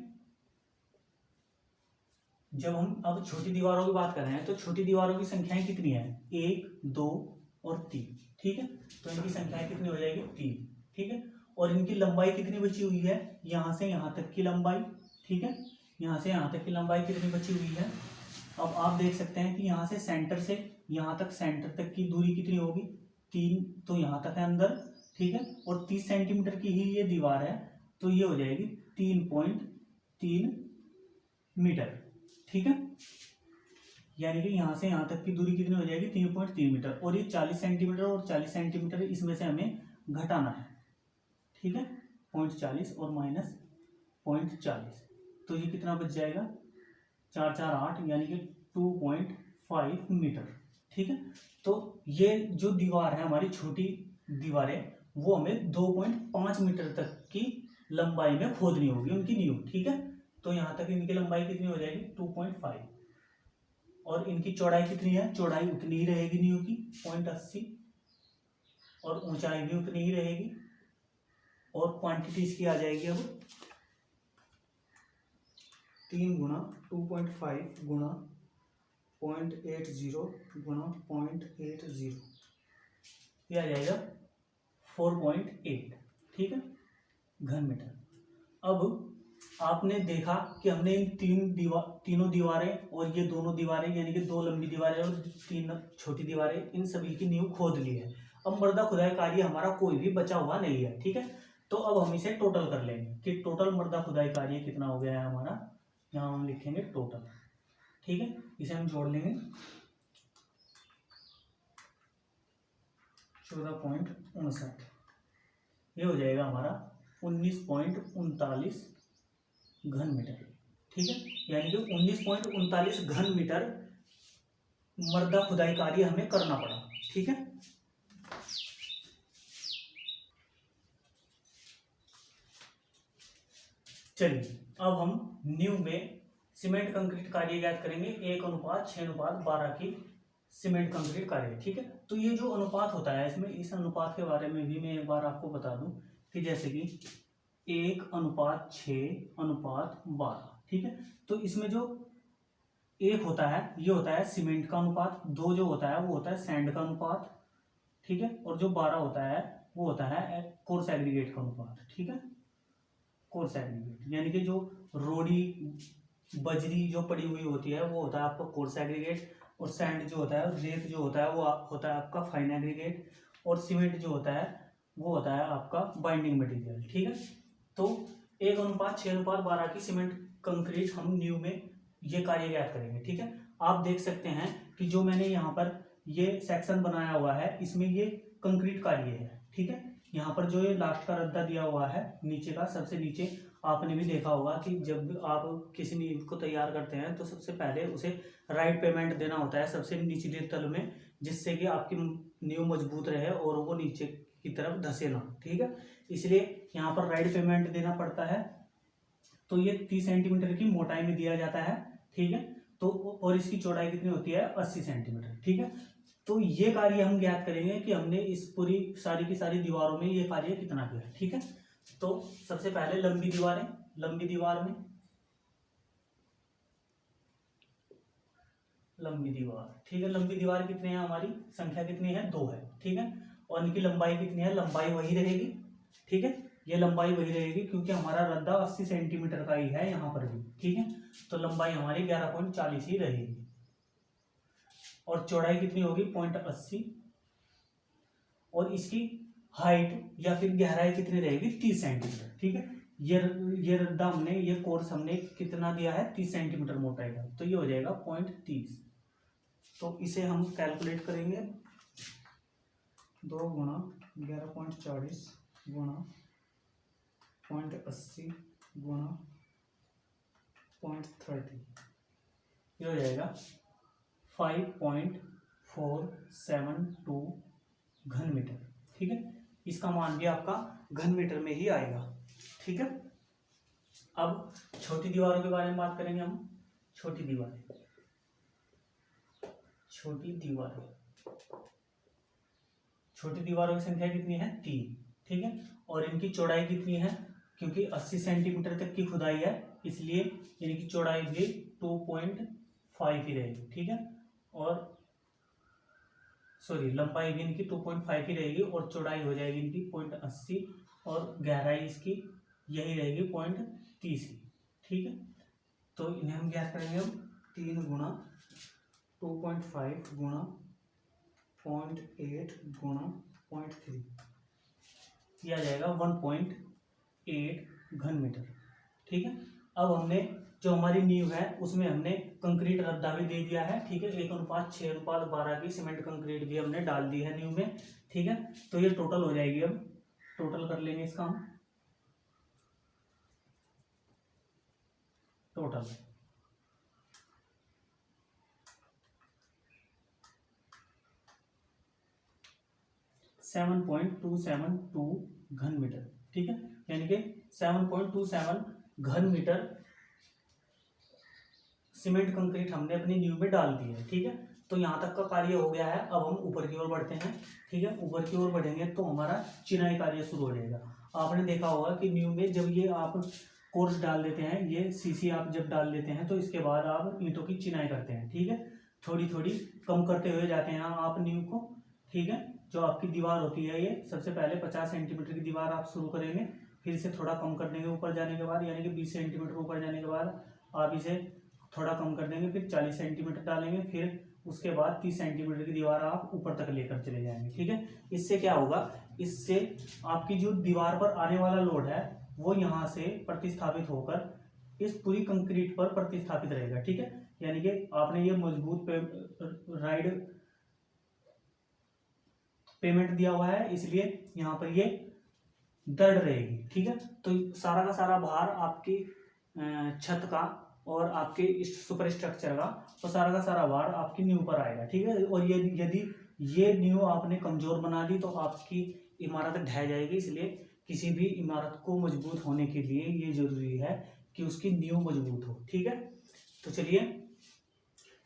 जब हम अब छोटी दीवारों की बात कर रहे हैं तो छोटी दीवारों की संख्याएं कितनी है, 1, 2 और 3, ठीक है। तो इनकी संख्याएं कितनी हो जाएगी, 3, ठीक है। और इनकी लंबाई कितनी बची हुई है, यहाँ से यहाँ तक की लंबाई, ठीक है, यहाँ से यहाँ तक की लंबाई कितनी बची हुई है। अब आप देख सकते हैं कि यहाँ से यहाँ तक सेंटर तक की दूरी कितनी होगी, 3, तो यहाँ तक है अंदर, ठीक है। और 30 सेंटीमीटर की ही ये दीवार है, तो ये हो जाएगी 3.3 मीटर, ठीक है। यानी कि यहाँ से यहाँ तक की दूरी कितनी हो जाएगी, 3.3 मीटर। और ये 40 सेंटीमीटर और 40 सेंटीमीटर इसमें से हमें घटाना है, ठीक है, 0.40 और माइनस 0.40, तो ये कितना बच जाएगा, 4 4 8 यानी कि 2.5 मीटर, ठीक है। तो ये जो दीवार है हमारी छोटी दीवारें वो हमें 2.5 मीटर तक की लंबाई में खोदनी होगी उनकी नींव, ठीक है। तो यहाँ तक इनकी लंबाई कितनी हो जाएगी, 2.5, और इनकी चौड़ाई कितनी है, चौड़ाई उतनी ही रहेगी नींव की 0.80, और ऊंचाई भी उतनी ही रहेगी। और क्वांटिटी इसकी आ जाएगी अब 3 गुना 2.5 गुना 0.80 गुना 0.80, ये आ जाएगा 4.8, ठीक है, घन मीटर। अब आपने देखा कि हमने इन तीनों दीवारें और ये दोनों दीवारें यानी कि 2 लंबी दीवारें और 3 छोटी दीवारें, इन सभी की नींव खोद ली है। अब मर्दा खुदाई कार्य हमारा कोई भी बचा हुआ नहीं है, ठीक है। तो अब हम इसे टोटल कर लेंगे कि टोटल मर्दा खुदाई कार्य कितना हो गया है हमारा। यहाँ हम लिखेंगे टोटल, ठीक है, इसे हम जोड़ लेंगे 14.59, ये हो जाएगा हमारा 19.39 घन मीटर, ठीक है। यानी कि 19.39 घन मीटर मर्दा खुदाई कार्य हमें करना पड़ा, ठीक है। चलिए अब हम नींव में सीमेंट कंक्रीट कार्य ज्ञात करेंगे, 1:6:12 की सीमेंट कंक्रीट कार्य, ठीक है। तो ये जो अनुपात होता है इसमें, इस अनुपात के बारे में भी मैं एक बार आपको बता दूं कि जैसे कि 1:6:12, ठीक है। तो इसमें जो 1 होता है ये होता है सीमेंट का अनुपात, 2 जो होता है वो होता है सैंड का अनुपात, ठीक है, और जो 12 होता है वो होता है कोर्स एग्रीगेट का अनुपात, ठीक है। कोर्स एग्रीगेट यानी कि जो रोड़ी बजरी जो पड़ी हुई होती है वो होता है आपका कोर्स एग्रीगेट, और सैंड जो होता है, रेत जो होता है वो होता है आपका फाइन एग्रीगेट, और सीमेंट जो होता है वो होता है आपका बाइंडिंग मटेरियल, ठीक है। तो 1:6:12 की सीमेंट कंक्रीट हम नींव में ये कार्य ज्ञात करेंगे, ठीक है। आप देख सकते हैं कि जो मैंने यहाँ पर ये सेक्शन बनाया हुआ है इसमें ये कंक्रीट कार्य है, ठीक है। यहाँ पर जो ये लास्ट का रद्दा दिया हुआ है नीचे का, सबसे नीचे, आपने भी देखा होगा कि जब आप किसी नींव को तैयार करते हैं तो सबसे पहले उसे राइट पेमेंट देना होता है सबसे निचले तल में, जिससे कि आपकी नींव मजबूत रहे और वो नीचे की तरफ धसे ना, ठीक है। इसलिए यहाँ पर राइट पेमेंट देना पड़ता है। तो ये 30 सेंटीमीटर की मोटाई में दिया जाता है, ठीक है। तो और इसकी चौड़ाई कितनी होती है, 80 सेंटीमीटर, ठीक है। तो ये कार्य हम ज्ञात करेंगे कि हमने इस पूरी सारी की सारी दीवारों में ये कार्य कितना किया, ठीक है। तो सबसे पहले लंबी दीवार में लंबी दीवार, ठीक है। लंबी दीवार कितने हैं, हमारी संख्या कितनी है, 2 है, ठीक है। और इनकी लंबाई कितनी है, लंबाई वही रहेगी, ठीक है। ये लंबाई वही रहेगी क्योंकि हमारा रद्दा 80 सेंटीमीटर का ही है यहाँ पर भी, ठीक है। तो लंबाई हमारी 11.40 ही रहेगी और चौड़ाई कितनी होगी 0.80 और इसकी हाइट या फिर गहराई कितनी रहेगी 30 सेंटीमीटर, ठीक है। ये रद्दा हमने, ये कोर्स हमने कितना दिया है 30 सेंटीमीटर मोटाई का, तो ये हो जाएगा 0.30। तो इसे हम कैलकुलेट करेंगे 2 गुणा 11.40 गुणा 0.80 गुणा 0.30, ये हो जाएगा 5.472 घन मीटर, ठीक है। इसका मान भी आपका घन मीटर में ही आएगा, ठीक है। अब छोटी दीवारों के बारे में बात करेंगे हम। छोटी दीवारें छोटी दीवारों की संख्या कितनी है 3, ठीक है। और इनकी चौड़ाई कितनी है, क्योंकि 80 सेंटीमीटर तक की खुदाई है इसलिए इनकी चौड़ाई भी 2.5 ही रहेगी, ठीक है। और सॉरी, लंबाई भी इनकी 2.5 ही रहेगी और चौड़ाई हो जाएगी इनकी 0.80 और गहराई इसकी यही रहेगी 0.30 ही, ठीक है। तो इन्हें हम क्या करेंगे, हम 3 गुणा 2.5 गुणा 0.8 गुणा 0.3, यह आ जाएगा 1.8 घन मीटर, ठीक है। अब हमने जो हमारी नींव है उसमें हमने कंक्रीट रद्दा भी दे दिया है, ठीक है। 1:6:12 की सीमेंट कंक्रीट भी हमने डाल दी है नींव में, ठीक है। तो ये टोटल हो जाएगी, अब टोटल कर लेंगे इसका हम। टोटल 7.272 घन मीटर, ठीक है। यानी कि 7.27 घन मीटर सीमेंट कंक्रीट हमने अपनी नींव में डाल दी है, ठीक है। तो यहाँ तक का कार्य हो गया है। अब हम ऊपर की ओर बढ़ते हैं, ठीक है। ऊपर की ओर बढ़ेंगे तो हमारा चिनाई कार्य शुरू हो जाएगा। आपने देखा होगा कि नींव में जब ये आप कोर्स डाल देते हैं, ये सीसी आप जब डाल देते हैं तो इसके बाद आप ईंटों की चिनाई करते हैं, ठीक है। थोड़ी थोड़ी कम करते हुए जाते हैं आप नींव को, ठीक है। जो आपकी दीवार होती है, ये सबसे पहले 50 सेंटीमीटर की दीवार आप शुरू करेंगे, फिर इसे थोड़ा कम कर देंगे ऊपर जाने के बाद, यानी कि 20 सेंटीमीटर ऊपर जाने के बाद आप इसे थोड़ा कम कर देंगे, फिर 40 सेंटीमीटर डालेंगे, फिर उसके बाद 30 सेंटीमीटर की दीवार आप ऊपर तक लेकर चले जाएंगे, ठीक है। इससे क्या होगा, इससे आपकी जो दीवार पर आने वाला लोड है वो यहाँ से प्रतिस्थापित होकर इस पूरी कंक्रीट पर प्रतिस्थापित रहेगा, ठीक है। यानी कि आपने ये मजबूत राइड पेमेंट दिया हुआ है, इसलिए यहाँ पर ये दृढ़ रहेगी, ठीक है। तो सारा का सारा भार आपकी छत का और आपके सुपर स्ट्रक्चर का, और सारा का सारा भार आपकी नींव पर आएगा, ठीक है। और यदि ये नींव आपने कमजोर बना दी तो आपकी इमारत ढह जाएगी। इसलिए किसी भी इमारत को मजबूत होने के लिए ये जरूरी है कि उसकी नींव मजबूत हो, ठीक है। तो चलिए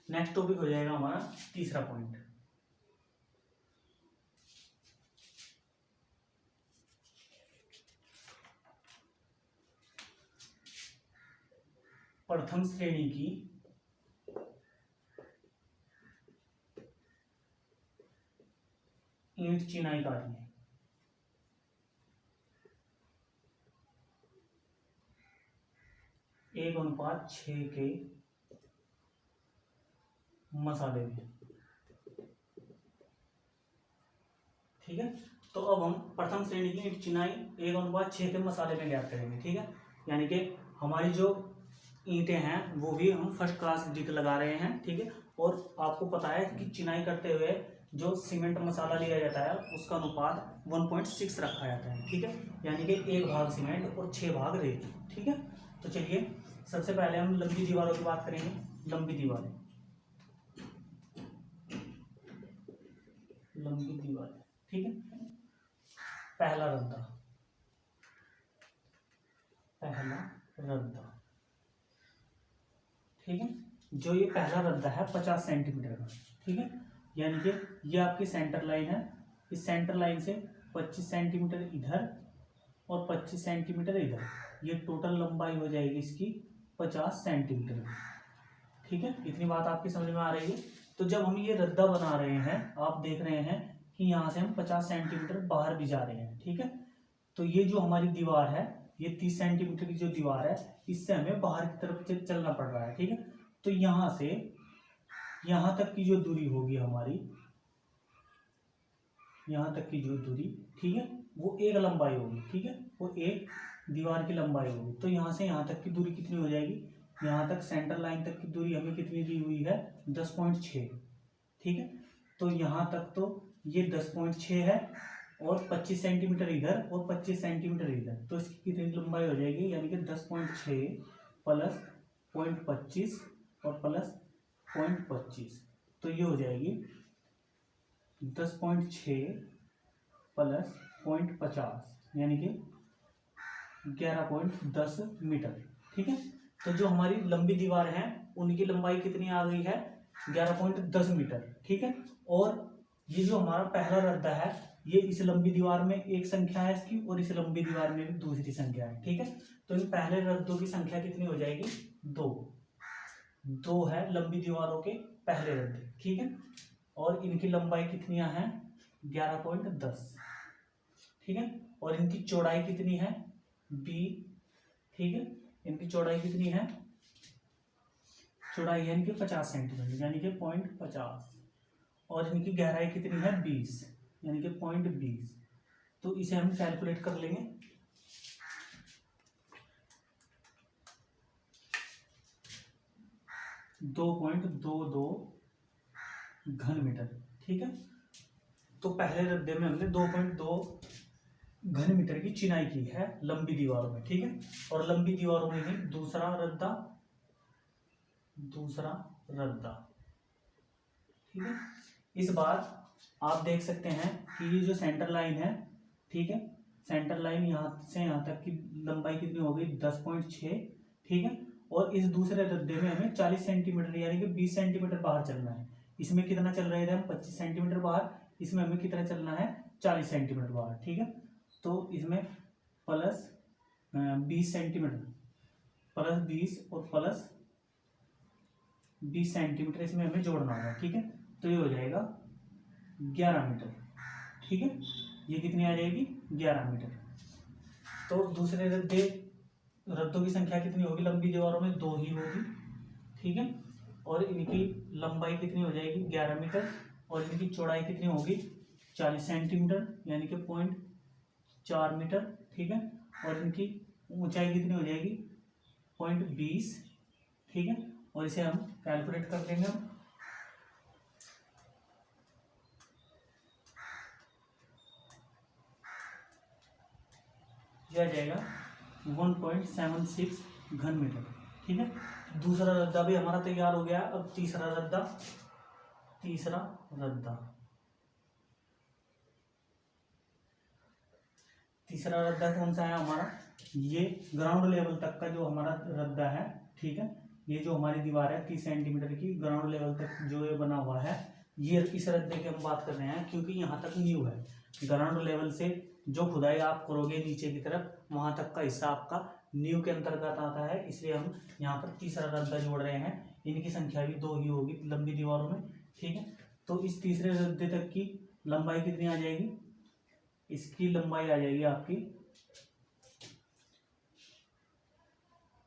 नेक्स्ट टॉपिक हो जाएगा हमारा तीसरा पॉइंट, प्रथम श्रेणी की ईंट चिनाई कार्य। 1:6 के मसाले में, ठीक है। तो अब हम प्रथम श्रेणी की ईंट चिनाई 1:6 के मसाले में ज्ञात करेंगे, ठीक है। यानी कि हमारी जो ईंटें हैं वो भी हम फर्स्ट क्लास डिक लगा रहे हैं, ठीक है। और आपको पता है कि चिनाई करते हुए जो सीमेंट मसाला लिया जाता है उसका अनुपात 1.6 रखा जाता है, ठीक है। यानी कि 1 भाग सीमेंट और 6 भाग रेत, ठीक है। तो चलिए सबसे पहले हम लंबी दीवारों की बात करेंगे। लंबी दीवारें, ठीक है। पहला रद्दा, ठीक है। जो ये पहला रद्दा है 50 सेंटीमीटर का, ठीक है। यानी कि ये आपकी सेंटर लाइन है, इस सेंटर लाइन से 25 सेंटीमीटर इधर और 25 सेंटीमीटर इधर, ये टोटल लंबाई हो जाएगी इसकी 50 सेंटीमीटर, ठीक है। इतनी बात आपकी समझ में आ रही है। तो जब हम ये रद्दा बना रहे हैं, आप देख रहे हैं कि यहाँ से हम 50 सेंटीमीटर बाहर भी जा रहे हैं, ठीक है। तो ये जो हमारी दीवार है, ये 30 सेंटीमीटर की जो दीवार है, इससे हमें बाहर की तरफ चलना पड़ रहा है, ठीक है। तो यहाँ से यहाँ तक की जो दूरी होगी हमारी, यहाँ तक की जो दूरी, ठीक है, वो एक लंबाई होगी, ठीक है, वो एक दीवार की लंबाई होगी। तो यहाँ से यहाँ तक की दूरी कितनी हो जाएगी, यहाँ तक सेंटर लाइन तक की दूरी हमें कितनी दी हुई है, 10.6, ठीक है। तो यहाँ तक तो ये 10.6 है और 25 सेंटीमीटर इधर और 25 सेंटीमीटर इधर, तो इसकी कितनी लंबाई हो जाएगी, यानी कि 10.6 प्लस 0.25 और प्लस 0.25, तो ये हो जाएगी 10.6 प्लस 0.50 यानी कि 11.10 मीटर, ठीक है। तो जो हमारी लंबी दीवार है उनकी लंबाई कितनी आ गई है, 11.10 मीटर, ठीक है। और ये जो हमारा पहला रद्दा है, ये इस लंबी दीवार में एक संख्या है इसकी और इस लंबी दीवार में भी दूसरी संख्या है, ठीक है। तो इन पहले रद्दों की संख्या कितनी हो जाएगी, 2 है लंबी दीवारों के पहले रद्दे, ठीक है। और इनकी लंबाई कितनी है, 11.10, ठीक है। और इनकी चौड़ाई कितनी है, b, ठीक है। इनकी चौड़ाई कितनी है, चौड़ाई यानी कि 50 सेंटीमीटर यानी कि 0.50, और इनकी गहराई कितनी है, 20 यानी कि 0.20। तो इसे हम कैलकुलेट कर लेंगे। .22 घन मीटर, ठीक है। तो पहले रद्दे में हमने 2.2 घन मीटर की चिनाई की है लंबी दीवारों में, ठीक है। और लंबी दीवारों में ही दूसरा रद्दा, ठीक है। इस बार आप देख सकते हैं कि ये जो सेंटर लाइन है, ठीक है, सेंटर लाइन यहाँ से यहाँ तक की लंबाई कितनी हो गई, 10.6, ठीक है। और इस दूसरे रद्दे में हमें 40 सेंटीमीटर यानी कि 20 सेंटीमीटर बाहर चलना है। इसमें कितना चल रहे थे हम, 25 सेंटीमीटर बाहर, इसमें हमें कितना चलना है, 40 सेंटीमीटर बाहर, ठीक है। तो इसमें प्लस 20 सेंटीमीटर, प्लस 20 और प्लस 20 सेंटीमीटर इसमें हमें जोड़ना होगा, ठीक है। तो ये हो जाएगा 11 मीटर, ठीक है। ये कितनी आ जाएगी, 11 मीटर। तो दूसरे रद्दों की संख्या कितनी होगी लंबी दीवारों में, 2 ही होगी, ठीक है। और इनकी लंबाई कितनी हो जाएगी, 11 मीटर, और इनकी चौड़ाई कितनी होगी, 40 सेंटीमीटर यानी कि 0.4 मीटर, ठीक है। और इनकी ऊंचाई कितनी हो जाएगी, 0.20, ठीक है। और इसे हम कैलकुलेट कर लेंगे हम। यह आ जाएगा 1.76 घन मीटर, ठीक है। दूसरा रद्दा भी हमारा तैयार हो गया। अब तीसरा रद्दा कौन सा है हमारा, ये ग्राउंड लेवल तक का जो हमारा रद्दा है, ठीक है। ये जो हमारी दीवार है 30 सेंटीमीटर की, ग्राउंड लेवल तक जो ये बना हुआ है, ये इस रद्दे की हम बात कर रहे हैं, क्योंकि यहाँ तक न्यू है। ग्राउंड लेवल से जो खुदाई आप करोगे नीचे की तरफ, वहां तक का हिस्सा आपका न्यू के अंतर्गत आता है, इसलिए हम यहाँ पर तीसरा रद्दा जोड़ रहे हैं। इनकी संख्या भी 2 ही होगी लंबी दीवारों में, ठीक है। तो इस तीसरे रद्दे तक की लंबाई कितनी आ जाएगी, इसकी लंबाई आ जाएगी आपकी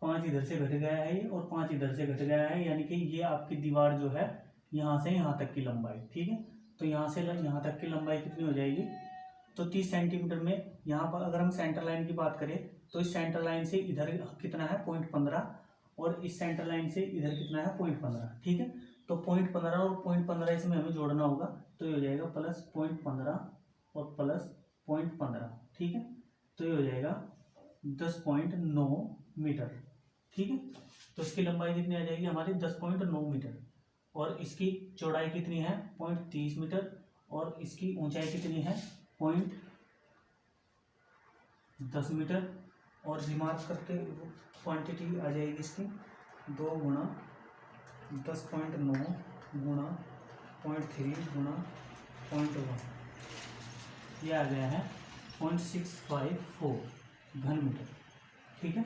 5 इधर से घट गया है ये, और 5 इधर से घट गया है, यानी कि ये आपकी दीवार जो है यहाँ से यहाँ तक की लंबाई, ठीक है। तो यहाँ से यहाँ तक की लंबाई कितनी हो जाएगी, तो 30 सेंटीमीटर में, यहाँ पर अगर हम सेंटर लाइन की बात करें तो इस सेंटर लाइन से इधर कितना है, 0.15, और इस सेंटर लाइन से इधर कितना है, 0.15, ठीक है। तो 0.15 और 0.15 इसमें हमें जोड़ना होगा, तो ये हो जाएगा प्लस 0.15 और प्लस 0.15, ठीक है। तो ये हो जाएगा 10.9 मीटर, ठीक है। तो इसकी लंबाई कितनी आ जाएगी हमारी, 10.9 मीटर, और इसकी चौड़ाई कितनी है, 0.30 मीटर, और इसकी ऊंचाई कितनी है, 0.10 मीटर। और रिमार्क करके क्वांटिटी आ जाएगी इसकी 2 गुणा 10.9 गुणा 0.3 गुणा 0.1, ये आ गया है 0.654 घन मीटर, ठीक है।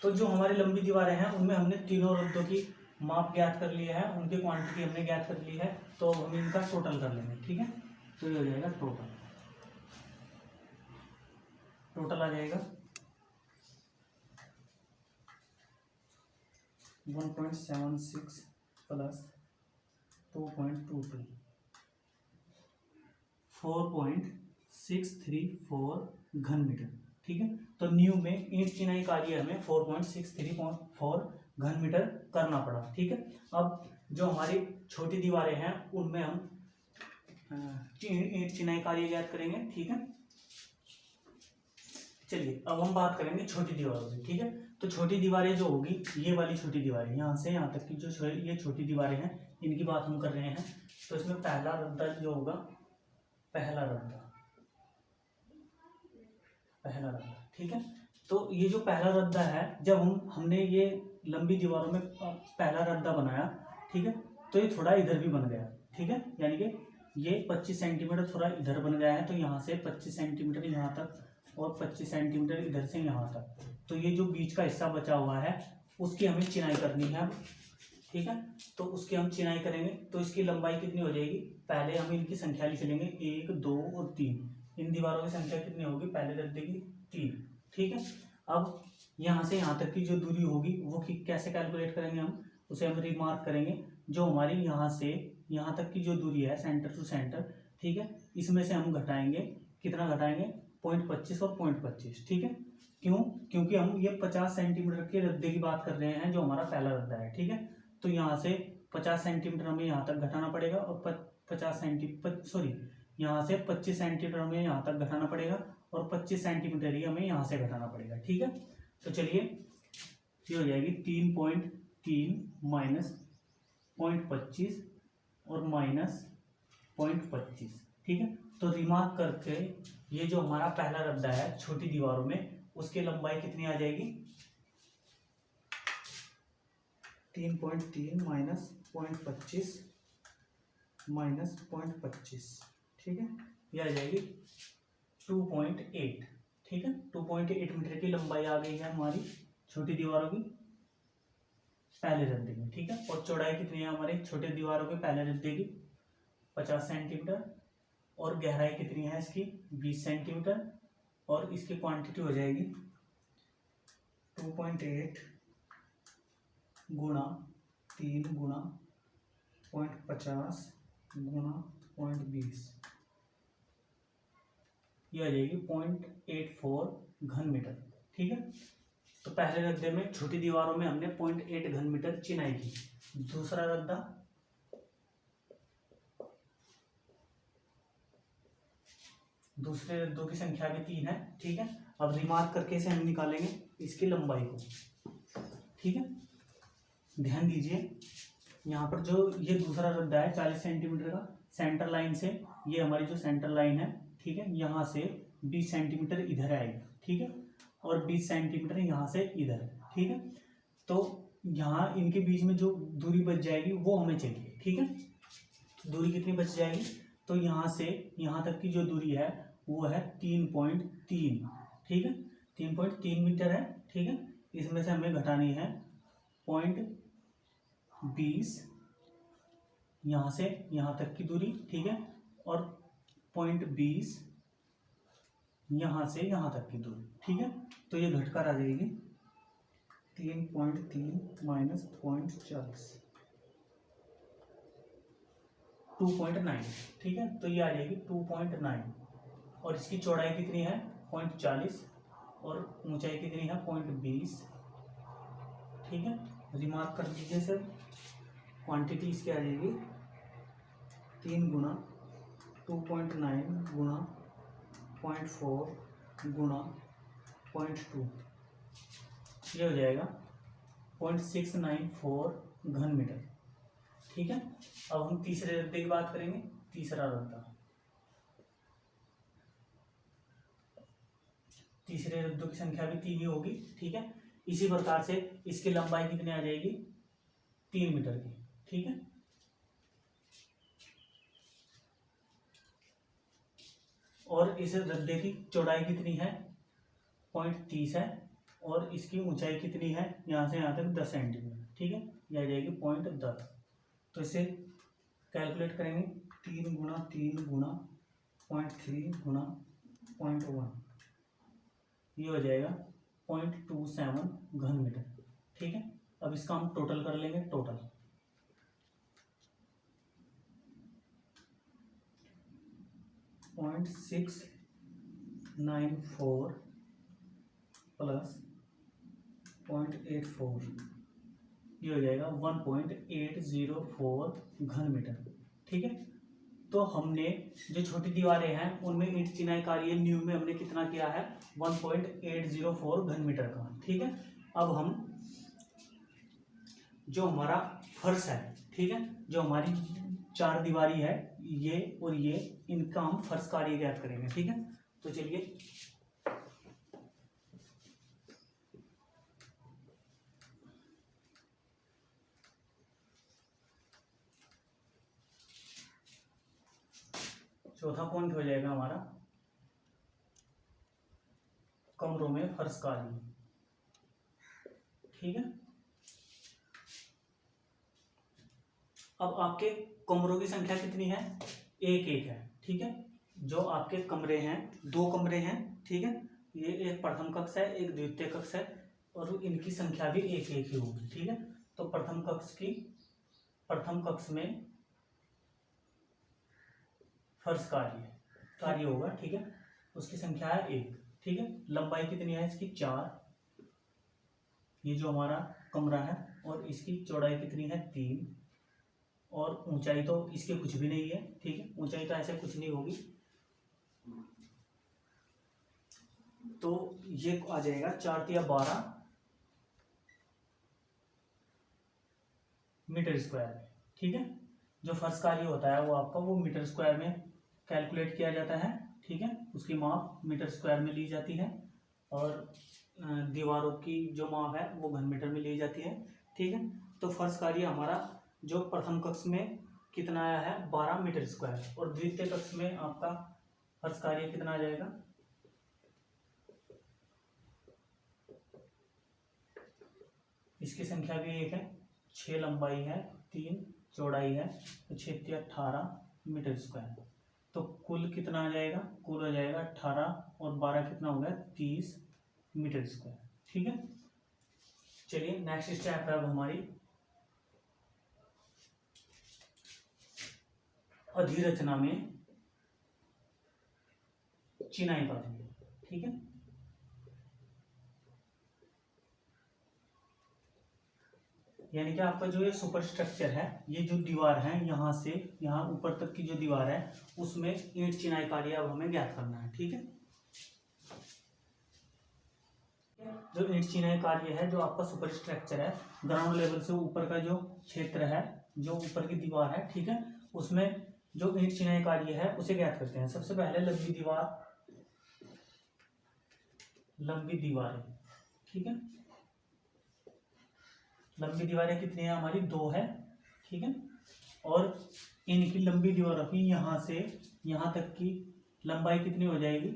तो जो हमारी लंबी दीवारें हैं उनमें हमने तीनों रद्दों की माप ज्ञात कर लिया है, उनकी क्वांटिटी हमने ज्ञात कर ली है। तो हम इनका टोटल कर लेंगे, ठीक है। तो ये हो जाएगा टोटल, टोटल आ जाएगा 1.76 प्लस 2.22 4.634 घन मीटर। ठीक है, तो न्यू में ईंट चिनाई कार्य हमें 4.634 घन मीटर करना पड़ा। ठीक है, अब जो हमारी छोटी दीवारें हैं उनमें हम ईंट चिनाई कार्य ज्ञात करेंगे। ठीक है, चलिए अब हम बात करेंगे छोटी दीवारों की। ठीक है, तो छोटी दीवारें जो होगी, ये वाली छोटी दीवारें, यहाँ से यहाँ तक की जो ये छोटी दीवारें हैं, इनकी बात हम कर रहे हैं। तो इसमें पहला रद्दा जो होगा, पहला रद्दा, ठीक है। तो ये जो पहला रद्दा है, जब हमने ये लंबी दीवारों में पहला रद्दा बनाया, ठीक है, तो ये थोड़ा इधर भी बन गया। ठीक है, यानी कि ये 25 सेंटीमीटर थोड़ा इधर बन गया है, तो यहाँ से 25 सेंटीमीटर यहाँ तक और 25 सेंटीमीटर इधर से यहाँ तक। तो ये जो बीच का हिस्सा बचा हुआ है उसकी हमें चिनाई करनी है। ठीक है, तो उसकी हम चिनाई करेंगे। तो इसकी लंबाई कितनी हो जाएगी, पहले हम इनकी संख्या लिख लेंगे, 1, 2 और 3। इन दीवारों की संख्या कितनी होगी, पहले रद्दे की 3। ठीक है, अब यहाँ से यहाँ तक की जो दूरी होगी वो कैसे कैलकुलेट करेंगे, हम उसे हम रिमार्क करेंगे। जो हमारी यहाँ से यहाँ तक की जो दूरी है सेंटर टू सेंटर, ठीक है, इसमें से हम घटाएंगे, कितना घटाएंगे, 0.25 और 0.25। ठीक है, क्यों, क्योंकि हम ये 50 सेंटीमीटर के रद्दे की बात कर रहे हैं जो हमारा पहला रद्दा है। ठीक है, तो यहाँ से 50 सेंटीमीटर हमें यहाँ तक घटाना पड़ेगा और 25 सेंटीमीटर हमें यहाँ तक घटाना पड़ेगा और 25 सेंटीमीटर ही हमें यहाँ से घटाना पड़ेगा। ठीक है, तो चलिए ये हो जाएगी 3.3 माइनस 0.25 और माइनस 0.25। ठीक है, तो रिमार्क करके ये जो हमारा पहला रद्दा है छोटी दीवारों में, उसकी लंबाई कितनी आ जाएगी, 3.3 माइनस 0.25 माइनस 0.25। ठीक है, ये आ जाएगी 2.8। ठीक है, 2.8 मीटर की लंबाई आ गई है हमारी छोटी दीवारों की पहले रद्दे में। ठीक है, और चौड़ाई कितनी है हमारे छोटे दीवारों के पहले रद्दे की, 50 सेंटीमीटर, और गहराई कितनी है इसकी, 20 सेंटीमीटर, और इसकी क्वांटिटी हो जाएगी 2.8 गुणा 3 गुणा 0.50 गुणा 0.20, ये आ जाएगी 0.84 घन मीटर। ठीक है, तो पहले रद्दे में छोटी दीवारों में हमने 0.8 घन मीटर चिनाई की। दूसरा रद्दा, दूसरे रद्दों की संख्या भी 3 है। ठीक है, अब रिमार्क करके से हम निकालेंगे इसकी लंबाई को। ठीक है, ध्यान दीजिए, यहाँ पर जो ये दूसरा रद्दा है 40 सेंटीमीटर का, सेंटर लाइन से, ये हमारी जो सेंटर लाइन है, ठीक है, यहाँ से 20 सेंटीमीटर इधर आएगी। ठीक है, और 20 सेंटीमीटर यहाँ से इधर। ठीक है, तो यहाँ इनके बीच में जो दूरी बच जाएगी वो हमें चाहिए। ठीक है, तो दूरी कितनी बच जाएगी, तो यहाँ से यहाँ तक की जो दूरी है वो है 3.3। ठीक है, 3.3 मीटर है। ठीक है, इसमें से हमें घटानी है 0.20 यहाँ से यहाँ तक की दूरी। ठीक है, और 0.20 यहाँ से यहाँ तक की दूरी। ठीक है, तो ये घटकर आ जाएगी 3.3 माइनस 0.40, 2.9। ठीक है, तो ये आ जाएगी 2.9, और इसकी चौड़ाई कितनी है 0.40 और ऊंचाई कितनी है 0.20। ठीक है, रिमार्क कर दीजिए सर, क्वांटिटी इसकी आ जाएगी 3 गुणा 2.9 गुणा 0.4 गुणा 0.2, ये हो जाएगा 0.694 घन मीटर। ठीक है, अब हम तीसरे रद्दे की बात करेंगे। तीसरा रद्दा, तीसरे रद्दों की संख्या भी 3 ही होगी। ठीक है, इसी प्रकार से इसकी लंबाई कितनी आ जाएगी, 3 मीटर की। ठीक है, और इस रद्दे की चौड़ाई कितनी है 0.30 है, और इसकी ऊंचाई कितनी है यहाँ से यहाँ तक 10 सेंटीमीटर। ठीक है, यह आ जाएगी 0.10। तो इसे कैलकुलेट करेंगे, 3 गुणा 3 गुणा 0.3 गुणा 0.1, ये हो जाएगा 0.27 घन मीटर। ठीक है, अब इसका हम टोटल कर लेंगे। टोटल 0.694 प्लस 0.84, ये हो जाएगा 1.804 घन मीटर। ठीक है, तो हमने जो छोटी दीवारें हैं उनमें ईंट चिनाई कार्य न्यू में हमने कितना किया है, 1.804 घन मीटर का। ठीक है, अब हम जो हमारा फर्श है, ठीक है, जो हमारी 4 दीवारी है, ये और ये, इनका हम फर्श कार्य ज्ञात करेंगे। ठीक है, तो चलिए चौथा पॉइंट हो जाएगा हमारा कमरों में फर्श कार्य। ठीक है, अब आपके कमरों की संख्या कितनी है, एक एक है। ठीक है, जो आपके कमरे हैं, 2 कमरे हैं। ठीक है, ये एक प्रथम कक्ष है, एक द्वितीय कक्ष है, और इनकी संख्या भी एक एक ही होगी। ठीक है, तो प्रथम कक्ष में फर्श कार्य होगा। ठीक है, उसकी संख्या है 1। ठीक है, लंबाई कितनी है इसकी, 4, ये जो हमारा कमरा है, और इसकी चौड़ाई कितनी है, 3, और ऊंचाई तो इसके कुछ भी नहीं है। ठीक है, ऊंचाई तो ऐसे कुछ नहीं होगी, तो ये आ जाएगा 4 या 12 मीटर स्क्वायर में। ठीक है, जो फर्श कार्य होता है वो आपका वो मीटर स्क्वायर में कैलकुलेट किया जाता है। ठीक है, उसकी माप मीटर स्क्वायर में ली जाती है, और दीवारों की जो माप है वो घन मीटर में ली जाती है। ठीक है, तो फर्श कार्य हमारा जो प्रथम कक्ष में कितना आया है, 12 मीटर स्क्वायर, और द्वितीय कक्ष में आपका फर्श कार्य कितना आ जाएगा, इसकी संख्या भी 1 है, 6 लंबाई है, 3 चौड़ाई है, तो 6 × 18 मीटर स्क्वायर। तो कुल कितना आ जाएगा, कुल हो जाएगा 18 और 12 कितना हो गया, 30 मीटर स्क्वायर। ठीक है, चलिए नेक्स्ट स्टेप है अब हमारी अधिरचना में चिनाई कार्य। ठीक है, यानी कि आपका जो ये सुपर स्ट्रक्चर है, ये जो दीवार है यहाँ से यहाँ ऊपर तक की जो दीवार है, उसमें ईंट चिनाई कार्य अब हमें ज्ञात करना है। ठीक है, जो ईंट चिनाई कार्य है, जो आपका सुपर स्ट्रक्चर है, ग्राउंड लेवल से ऊपर का जो क्षेत्र है, जो ऊपर की दीवार है, ठीक है, उसमें जो ईंट चिनाई कार्य है उसे ज्ञात करते हैं। सबसे पहले लंबी दीवार है। ठीक है, लंबी दीवारें कितनी है हमारी, 2 है। ठीक है, और इनकी लंबी दीवारों की यहाँ से यहाँ तक की लंबाई कितनी हो जाएगी,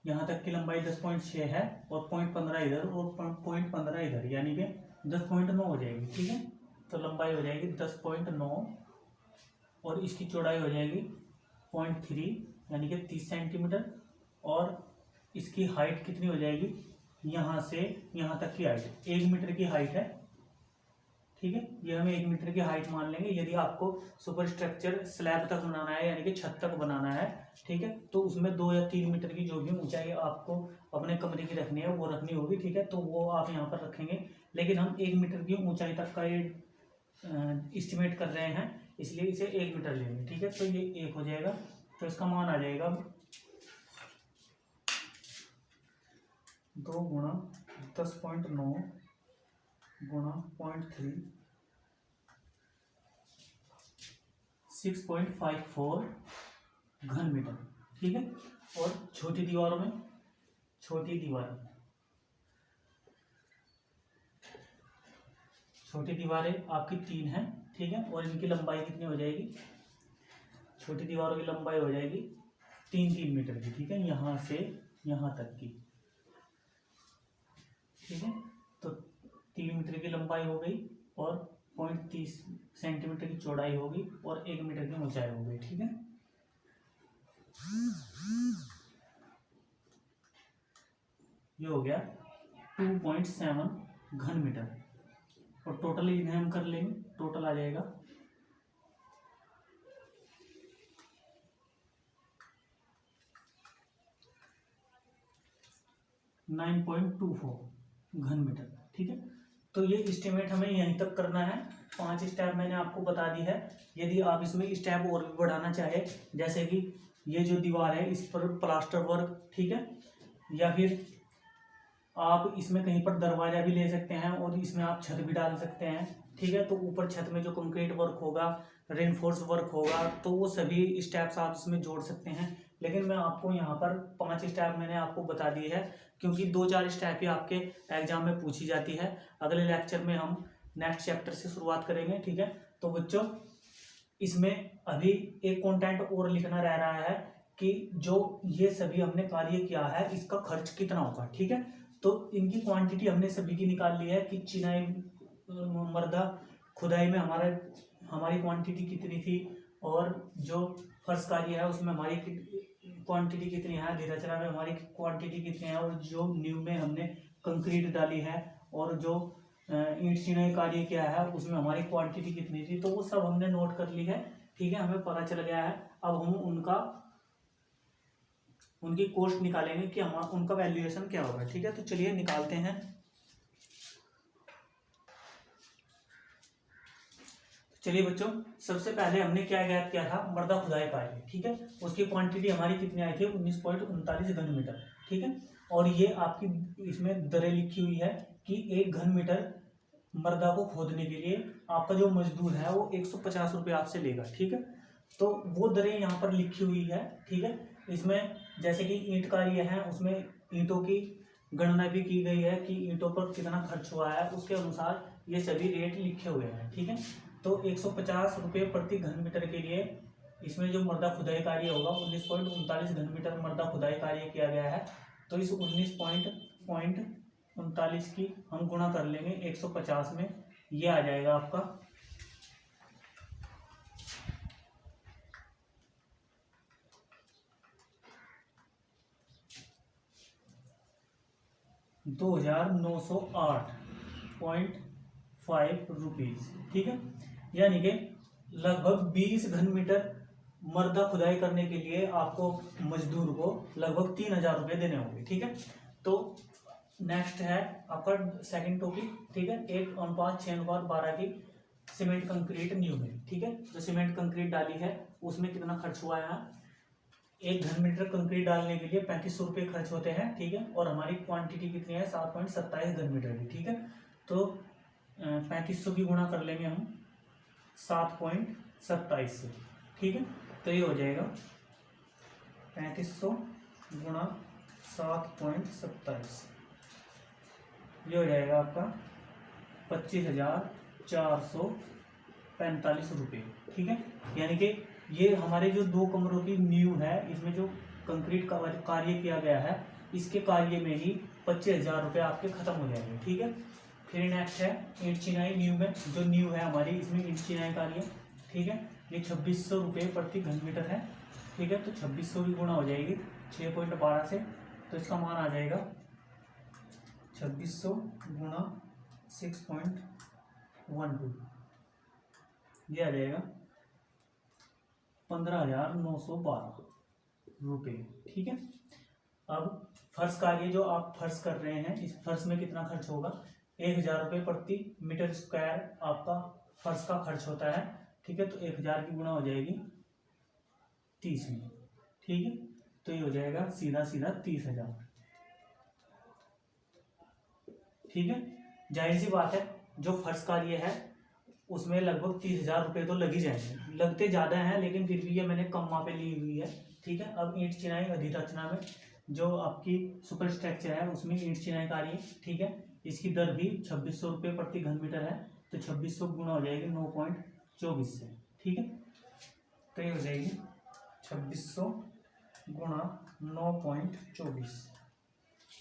यहाँ तक की लंबाई 10.6 है, और 0.15 इधर और 0.15 इधर, यानी कि 10.9 हो जाएगी। ठीक है, तो लंबाई हो जाएगी 10.9, और इसकी चौड़ाई हो जाएगी 0.3 यानी कि 30 सेंटीमीटर, और इसकी हाइट कितनी हो जाएगी, यहाँ से यहाँ तक की हाइट 1 मीटर की हाइट है। ठीक है, ये हमें 1 मीटर की हाइट मान लेंगे। यदि आपको सुपर स्ट्रक्चर स्लैब तक बनाना है, यानी कि छत तक बनाना है, ठीक है, तो उसमें 2 या 3 मीटर की जो भी ऊंचाई आपको अपने कमरे की रखनी है वो रखनी होगी। ठीक है, तो वो आप यहाँ पर रखेंगे, लेकिन हम 1 मीटर की ऊंचाई तक का ये एस्टिमेट कर रहे हैं, इसलिए इसे 1 मीटर लेंगे। ठीक है, तो ये 1 हो जाएगा, तो इसका मान आ जाएगा 2 × 10.9 गुणा 0.3 6.54 घन मीटर। ठीक है, और छोटी दीवारें आपकी 3 हैं। ठीक है, और इनकी लंबाई कितनी हो जाएगी, छोटी दीवारों की लंबाई हो जाएगी 3 मीटर की। ठीक है, यहाँ से यहाँ तक की। ठीक है, तो 3 मीटर की लंबाई हो गई, और 0.30 सेंटीमीटर की चौड़ाई होगी, और 1 मीटर की ऊंचाई हो गई। ठीक है, ये हो गया 2.7 घन मीटर। और टोटल इन्हें हम कर लेंगे, टोटल आ जाएगा 9.24 घन मीटर। ठीक है, तो ये एस्टिमेट हमें यहीं तक करना है। 5 स्टेप मैंने आपको बता दी है। यदि आप इसमें स्टेप और भी बढ़ाना चाहे, जैसे कि ये जो दीवार है इस पर प्लास्टर वर्क, ठीक है, या फिर आप इसमें कहीं पर दरवाजा भी ले सकते हैं और इसमें आप छत भी डाल सकते हैं। ठीक है, तो ऊपर छत में जो कंक्रीट वर्क होगा, रेनफोर्स वर्क होगा, तो वो सभी स्टेप्स आप इसमें जोड़ सकते हैं। लेकिन मैं आपको यहाँ पर 5 स्टेप मैंने आपको बता दिए है, क्योंकि 2-4 स्टेप ही आपके एग्जाम में पूछी जाती है। अगले लेक्चर में हम नेक्स्ट चैप्टर से शुरुआत करेंगे। ठीक है, तो बच्चों इसमें अभी एक कंटेंट और लिखना रह रहा है कि जो ये सभी हमने कार्य किया है इसका खर्च कितना होगा। ठीक है, तो इनकी क्वांटिटी हमने सभी की निकाल ली है कि चिनाई मर्दा खुदाई में हमारी क्वांटिटी कितनी थी, और जो फर्श कार्य है उसमें हमारी क्वांटिटी कितनी है, धीरचना में हमारी क्वांटिटी कितनी है, और जो न्यू में हमने कंक्रीट डाली है, और जो ईंट चिनाई कार्य किया है उसमें हमारी क्वांटिटी कितनी थी, तो वो सब हमने नोट कर ली है। ठीक है, हमें पता चल गया है। अब हम उनकी कॉस्ट निकालेंगे कि हमारा उनका वैल्यूएशन क्या होगा। ठीक है, तो चलिए निकालते हैं। चलिए बच्चों, सबसे पहले हमने क्या ज्ञात किया था, मर्दा खुदाई कार्य। ठीक है, उसकी क्वांटिटी हमारी कितनी आई थी, 19.39 घन मीटर। ठीक है, और ये आपकी इसमें दरें लिखी हुई है कि 1 घन मीटर मर्दा को खोदने के लिए आपका जो मजदूर है वो 150 रुपये आपसे लेगा। ठीक है, तो वो दरें यहाँ पर लिखी हुई है। ठीक है, इसमें जैसे कि ईंट कार्य है उसमें ईंटों की गणना भी की गई है कि ईंटों पर कितना खर्च हुआ है, उसके अनुसार ये सभी रेट लिखे हुए हैं। ठीक है, तो 150 रुपये प्रति घन मीटर के लिए इसमें जो मर्दा खुदाई कार्य होगा 19.39 घन मीटर मर्दा खुदाई कार्य किया गया है। तो इस 19.39 की हम गुणा कर लेंगे 150 में, ये आ जाएगा आपका 2908.5 रुपीज। ठीक है, यानी कि लगभग 20 घन मीटर मर्दा खुदाई करने के लिए आपको मजदूर को लगभग 3000 रुपये देने होंगे। ठीक है, तो नेक्स्ट है आपका सेकंड टॉपिक। ठीक है, 1:6:12 की सीमेंट कंक्रीट न्यू में। ठीक है, जो सीमेंट कंक्रीट डाली है उसमें कितना खर्च हुआ है। 1 घन मीटर कंक्रीट डालने के लिए 3500 रुपये खर्च होते हैं। ठीक है, और हमारी क्वांटिटी कितनी है, 7.27 घन मीटर की। ठीक है, तो 3500 की गुणा कर लेंगे हम 7.27 से। ठीक है, तो ये हो जाएगा 3500 गुणा 7.27, ये हो जाएगा आपका 25,445 रुपये। ठीक है, यानी कि ये हमारे जो 2 कमरों की नींव है इसमें जो कंक्रीट का कार्य किया गया है इसके कार्य में ही 25,000 रुपये आपके खत्म हो जाएंगे। ठीक है, फिर नेक्स्ट है ईंट चिनाई न्यू में। जो न्यू है हमारी इसमें ईंट चिनाई कार्य। ठीक है, ये 2600 रुपये प्रति घन मीटर है। ठीक है, तो 2600 की गुणा हो जाएगी 6.12 से, तो इसका मान आ जाएगा 2600 गुणा 6.12, ये आ जाएगा 15,912 रुपये। ठीक है, अब फर्श कार्य जो आप फर्श कर रहे हैं इस फर्श में कितना खर्च होगा, 1000 रुपये प्रति मीटर स्क्वायर आपका फर्श का खर्च होता है। ठीक है, तो 1000 की गुणा हो जाएगी 30 में। ठीक है, तो ये हो जाएगा सीधा सीधा 30,000। ठीक है, जाहिर सी बात है जो फर्श कार्य है उसमें लगभग 30,000 रुपये तो लग ही जाएंगे, लगते ज़्यादा हैं लेकिन फिर भी ये मैंने कम मापे ली हुई है। ठीक है, अब ईंट चिनाई अधिरचना में जो आपकी सुपर स्ट्रक्चर है उसमें ईंट चिनाई कार्य। ठीक है, इसकी दर भी 2600 रुपये प्रति घन मीटर है, तो 2600 गुणा हो जाएगी 9.24 से। ठीक है, तो ये हो जाएगी 2600 गुणा 9.24,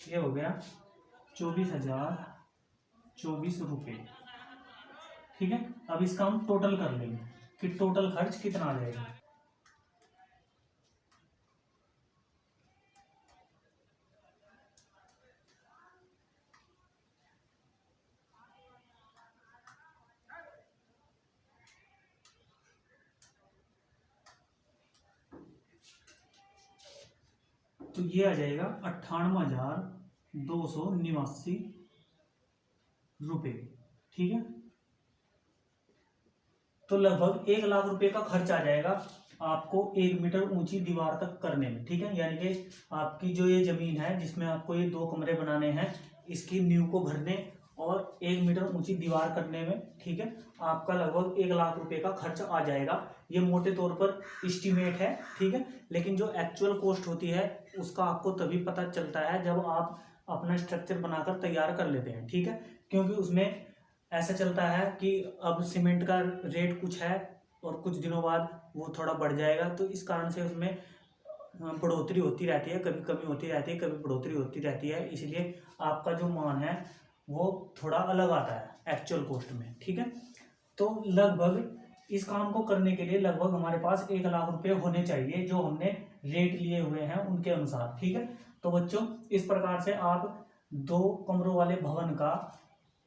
ये हो गया 24,024 रुपये। ठीक है, अब इसका हम टोटल कर लेंगे कि टोटल खर्च कितना आ जाएगा। तो ये आ जाएगा 98,289 रुपये। ठीक है, तो लगभग 1 लाख रुपए का खर्च आ जाएगा आपको 1 मीटर ऊंची दीवार तक करने में। ठीक है, यानी कि आपकी जो ये जमीन है जिसमें आपको ये 2 कमरे बनाने हैं, इसकी नींव को भरने और 1 मीटर ऊंची दीवार करने में, ठीक है, आपका लगभग 1 लाख रुपए का खर्च आ जाएगा। ये मोटे तौर पर एस्टीमेट है। ठीक है, लेकिन जो एक्चुअल कॉस्ट होती है उसका आपको तभी पता चलता है जब आप अपना स्ट्रक्चर बनाकर तैयार कर लेते हैं। ठीक है, क्योंकि उसमें ऐसा चलता है कि अब सीमेंट का रेट कुछ है और कुछ दिनों बाद वो थोड़ा बढ़ जाएगा, तो इस कारण से उसमें बढ़ोतरी होती रहती है, कभी कमी होती रहती है, कभी बढ़ोतरी होती रहती है, इसलिए आपका जो मान है वो थोड़ा अलग आता है एक्चुअल कॉस्ट में। ठीक है, तो लगभग इस काम को करने के लिए लगभग हमारे पास 1 लाख रुपए होने चाहिए जो हमने रेट लिए हुए हैं उनके अनुसार। ठीक है, तो बच्चों इस प्रकार से आप 2 कमरों वाले भवन का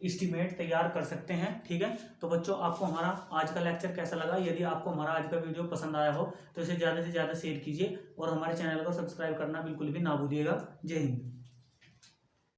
एस्टीमेट तैयार कर सकते हैं। ठीक है, तो बच्चों आपको हमारा आज का लेक्चर कैसा लगा? यदि आपको हमारा आज का वीडियो पसंद आया हो तो इसे ज़्यादा से ज़्यादा शेयर कीजिए और हमारे चैनल को सब्सक्राइब करना बिल्कुल भी ना भूलिएगा। जय हिंद।